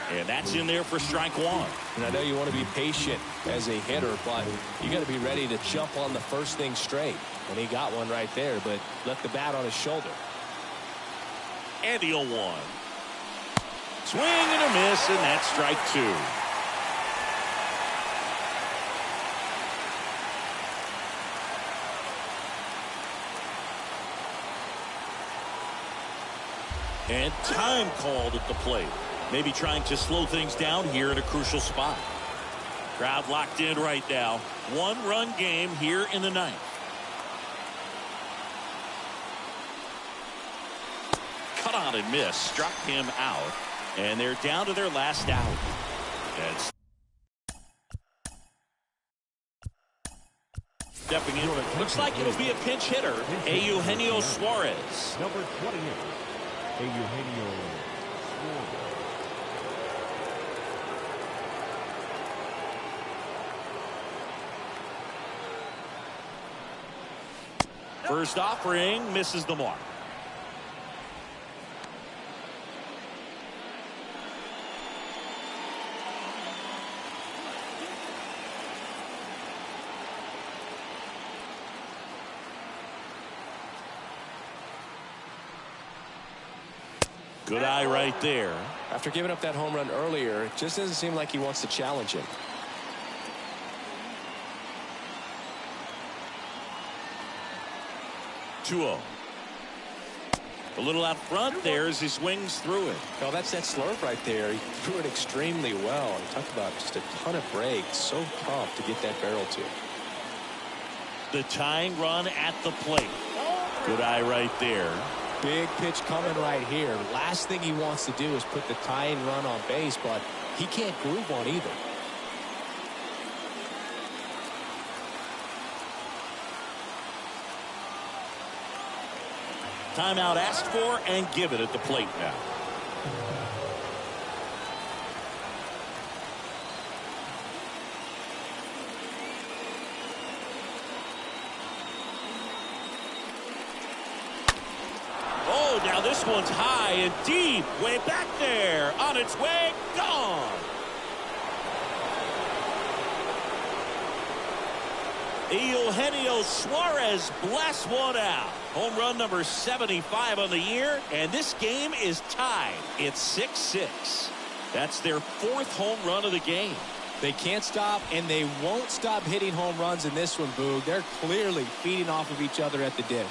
And that's in there for strike 1. And I know you want to be patient as a hitter, but you got to be ready to jump on the first thing straight. And he got one right there, but left the bat on his shoulder. And the 0-1. Swing and a miss, and that's strike 2. And time called at the plate. Maybe trying to slow things down here in a crucial spot. Crowd locked in right now. 1-run game here in the 9th. Cut on and miss. Struck him out. And they're down to their last out. And stepping in. Looks like it'll be a pinch hitter. Eugenio Suarez. Number 28. Eugenio Suarez. First offering misses the mark. Good eye right there. After giving up that home run earlier, it just doesn't seem like he wants to challenge him. A little out front there as he swings through it. Well, that's that slurve right there. He threw it extremely well. And talk about just a ton of breaks. So tough to get that barrel to. The tying run at the plate. Good eye right there. Big pitch coming right here. Last thing he wants to do is put the tying run on base, but he can't groove one either. Timeout asked for and given at the plate now. Oh, now this one's high and deep, way back there, on its way, gone. Eugenio Suarez blasts one out. Home run number 75 on the year, and this game is tied. It's 6-6. That's their 4th home run of the game. They can't stop, and they won't stop hitting home runs in this one, Boog. They're clearly feeding off of each other at the dish.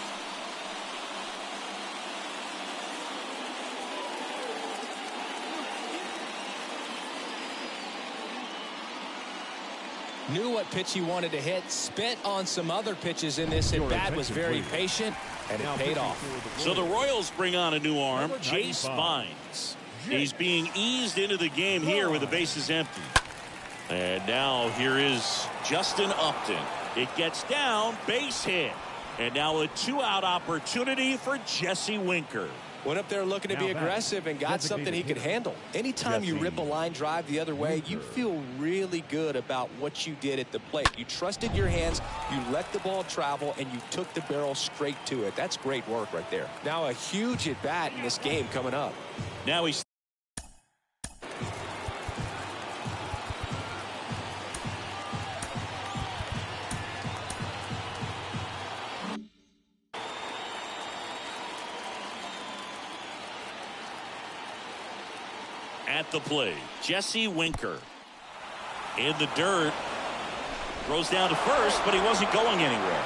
Knew what pitch he wanted to hit, spent on some other pitches in this at bat, was very patient, and it paid off. So the Royals bring on a new arm, Jace Vines. He's being eased into the game here with the bases empty. And now here is Justin Upton. It gets down, base hit. And now a two-out opportunity for Jesse Winker. Went up there looking to be aggressive and got something he could handle. Anytime you rip a line drive the other way, you feel really good about what you did at the plate. You trusted your hands, you let the ball travel, and you took the barrel straight to it. That's great work right there. Now a huge at-bat in this game coming up. Now he's at the plate, Jesse Winker. In the dirt. Throws down to first, but he wasn't going anywhere.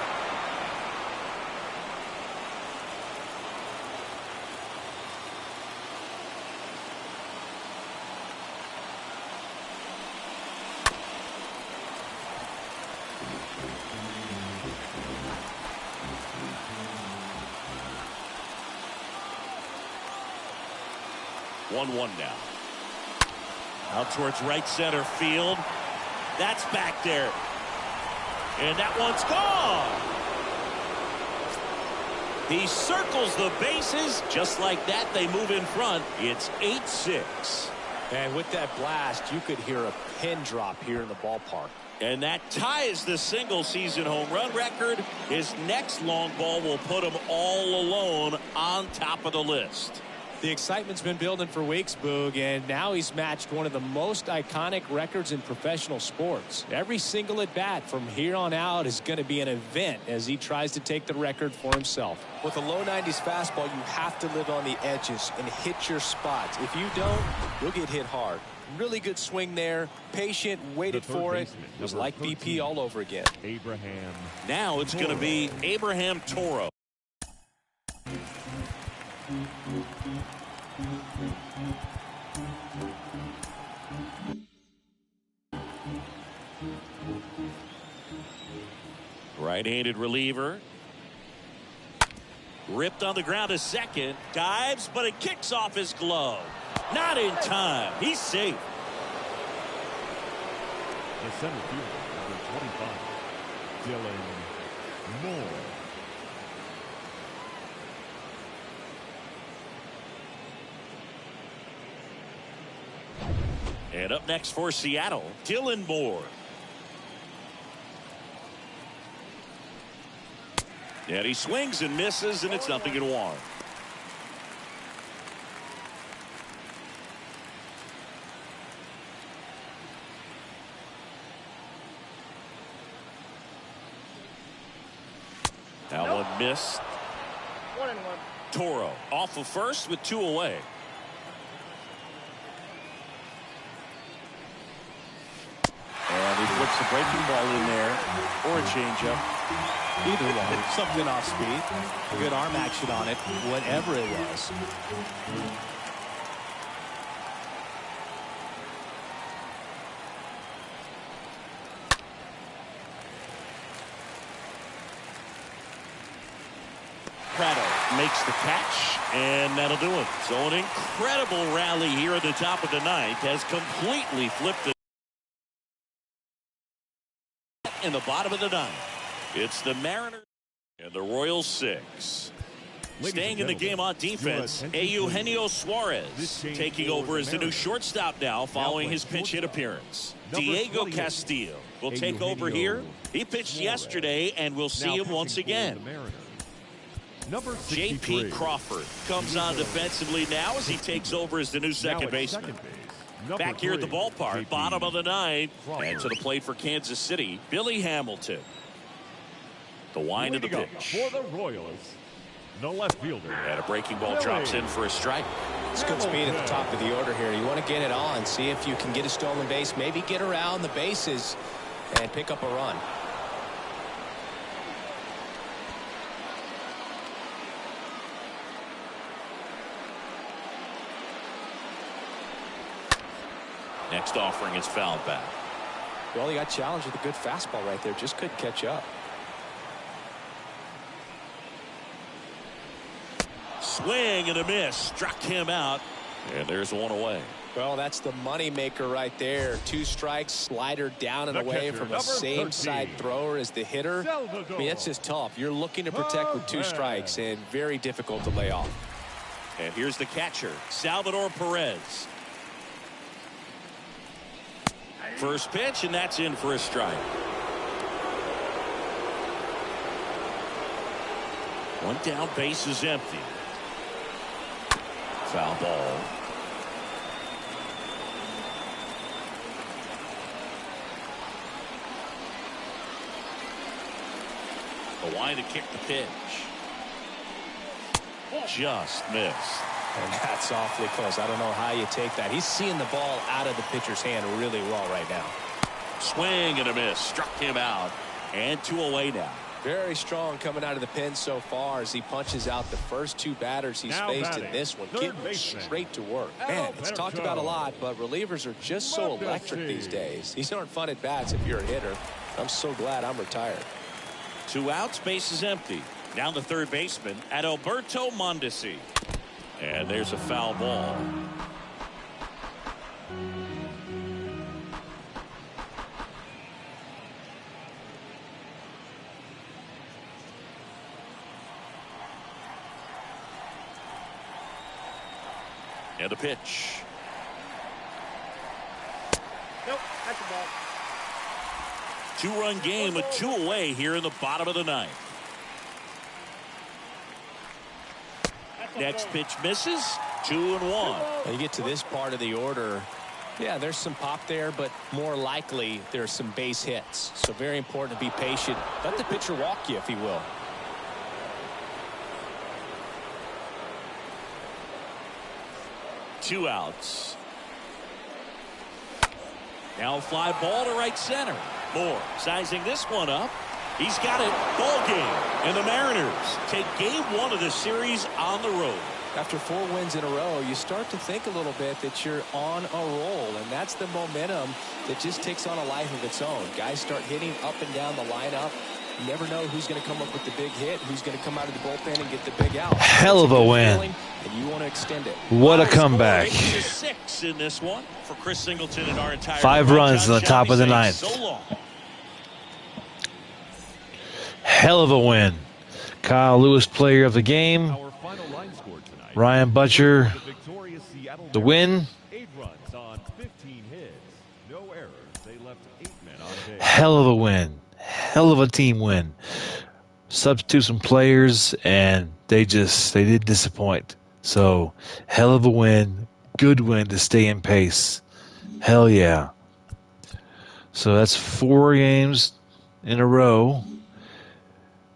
One now. Out towards right center field. That's back there. And that one's gone. He circles the bases. Just like that, they move in front. It's 8-6. And with that blast, you could hear a pin drop here in the ballpark. And that ties the single-season home run record. His next long ball will put him all alone on top of the list. The excitement's been building for weeks, Boog, and now he's matched one of the most iconic records in professional sports. Every single at-bat from here on out is going to be an event as he tries to take the record for himself. With a low 90s fastball, you have to live on the edges and hit your spots. If you don't, you'll get hit hard. Really good swing there. Patient, waited for it. It was like BP all over again. Abraham. Now it's going to be Abraham Toro. Right-handed reliever. Ripped on the ground a second. Dives, but it kicks off his glove. Not in time. He's safe. The center fielder, number 25, Dylan Moore. And up next for Seattle, Dylan Moore. And he swings and misses, and it's 0-1. That one missed. 1-1. Toro off of first with 2 away. And he puts the breaking ball in there, or a changeup. Either one, something off speed, good arm action on it, whatever it was. Prado makes the catch, and that'll do it. So an incredible rally here at the top of the ninth has completely flipped it in the bottom of the ninth. It's the Mariners and the Royals 6. Staying in the game on defense, Eugenio Suarez taking over as the new shortstop now following his pinch hit appearance. Diego Castillo will take over here. He pitched yesterday, and we'll see him once again. J.P. Crawford comes on defensively now as he takes over as the new second baseman. Back here at the ballpark, bottom of the ninth, and to the plate for Kansas City, Billy Hamilton. The wind of the pitch. For the Royals, The left fielder. And a breaking ball drops in for a strike. It's good speed at the top of the order here. You want to get it on, see if you can get a stolen base, maybe get around the bases and pick up a run. Next offering is fouled back. Well, he got challenged with a good fastball right there. Just couldn't catch up. Swing and a miss. Struck him out. And there's one away. Well, that's the money maker right there. 2 strikes, slider down and away from a same side thrower as the hitter. I mean, that's just tough. You're looking to protect with 2 strikes and very difficult to lay off. And here's the catcher, Salvador Perez. First pitch, and that's in for a strike. One down, base is empty. Foul ball. The line to kick the pitch. Just missed. And that's awfully close. I don't know how you take that. He's seeing the ball out of the pitcher's hand really well right now. Swing and a miss. Struck him out. And 2 away now. Very strong coming out of the pen so far as he punches out the first 2 batters he's faced in this one. Getting straight to work. Man, it's talked about a lot, but relievers are just so electric these days. These aren't fun at bats if you're a hitter. I'm so glad I'm retired. 2 outs, base is empty. Down the third baseman, Adalberto Mondesi. And there's a foul ball. And a pitch. Nope, that's a ball. 2-run game with 2 away here in the bottom of the 9th. Next pitch misses. 2-1. When you get to this part of the order, yeah, there's some pop there, but more likely there's some base hits. So very important to be patient. Let the pitcher walk you if he will. Two outs. Now a fly ball to right center. Moore sizing this one up. He's got it. Ball game. And the Mariners take game 1 of the series on the road. After 4 wins in a row, you start to think a little bit that you're on a roll, and that's the momentum that just takes on a life of its own. Guys start hitting up and down the lineup. You never know who's going to come up with the big hit, who's going to come out of the bullpen and get the big out. Hell of a win. And you want to extend it. What a comeback. 6 in this one for Chris Singleton and our entire 5 runs in the top of the 9th. So long. Hell of a win. Kyle Lewis, player of the game. Our final line score tonight. Ryan Butcher, The victorious Seattle the win. 8 runs on 15 hits. No errors. They left 8 men on base. Hell of a win. Hell of a team win. Substitute some players, and they did disappoint. So, hell of a win. Good win to stay in pace. Hell yeah. So that's 4 games in a row.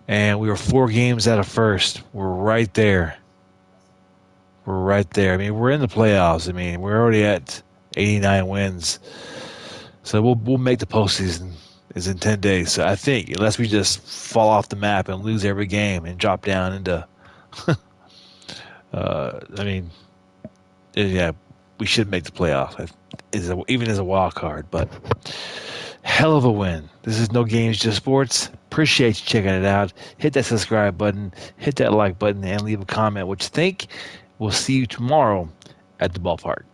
And we were 4 games out of first. We're right there. We're right there. I mean, we're in the playoffs. I mean, we're already at 89 wins. So we'll make the postseason. Is in 10 days. So I think unless we just fall off the map and lose every game and drop down into, I mean, yeah, we should make the playoff even as a wild card. But hell of a win. This is No Games, Just Sports. Appreciate you checking it out. Hit that subscribe button, hit that like button, and leave a comment what you think. We'll see you tomorrow at the ballpark.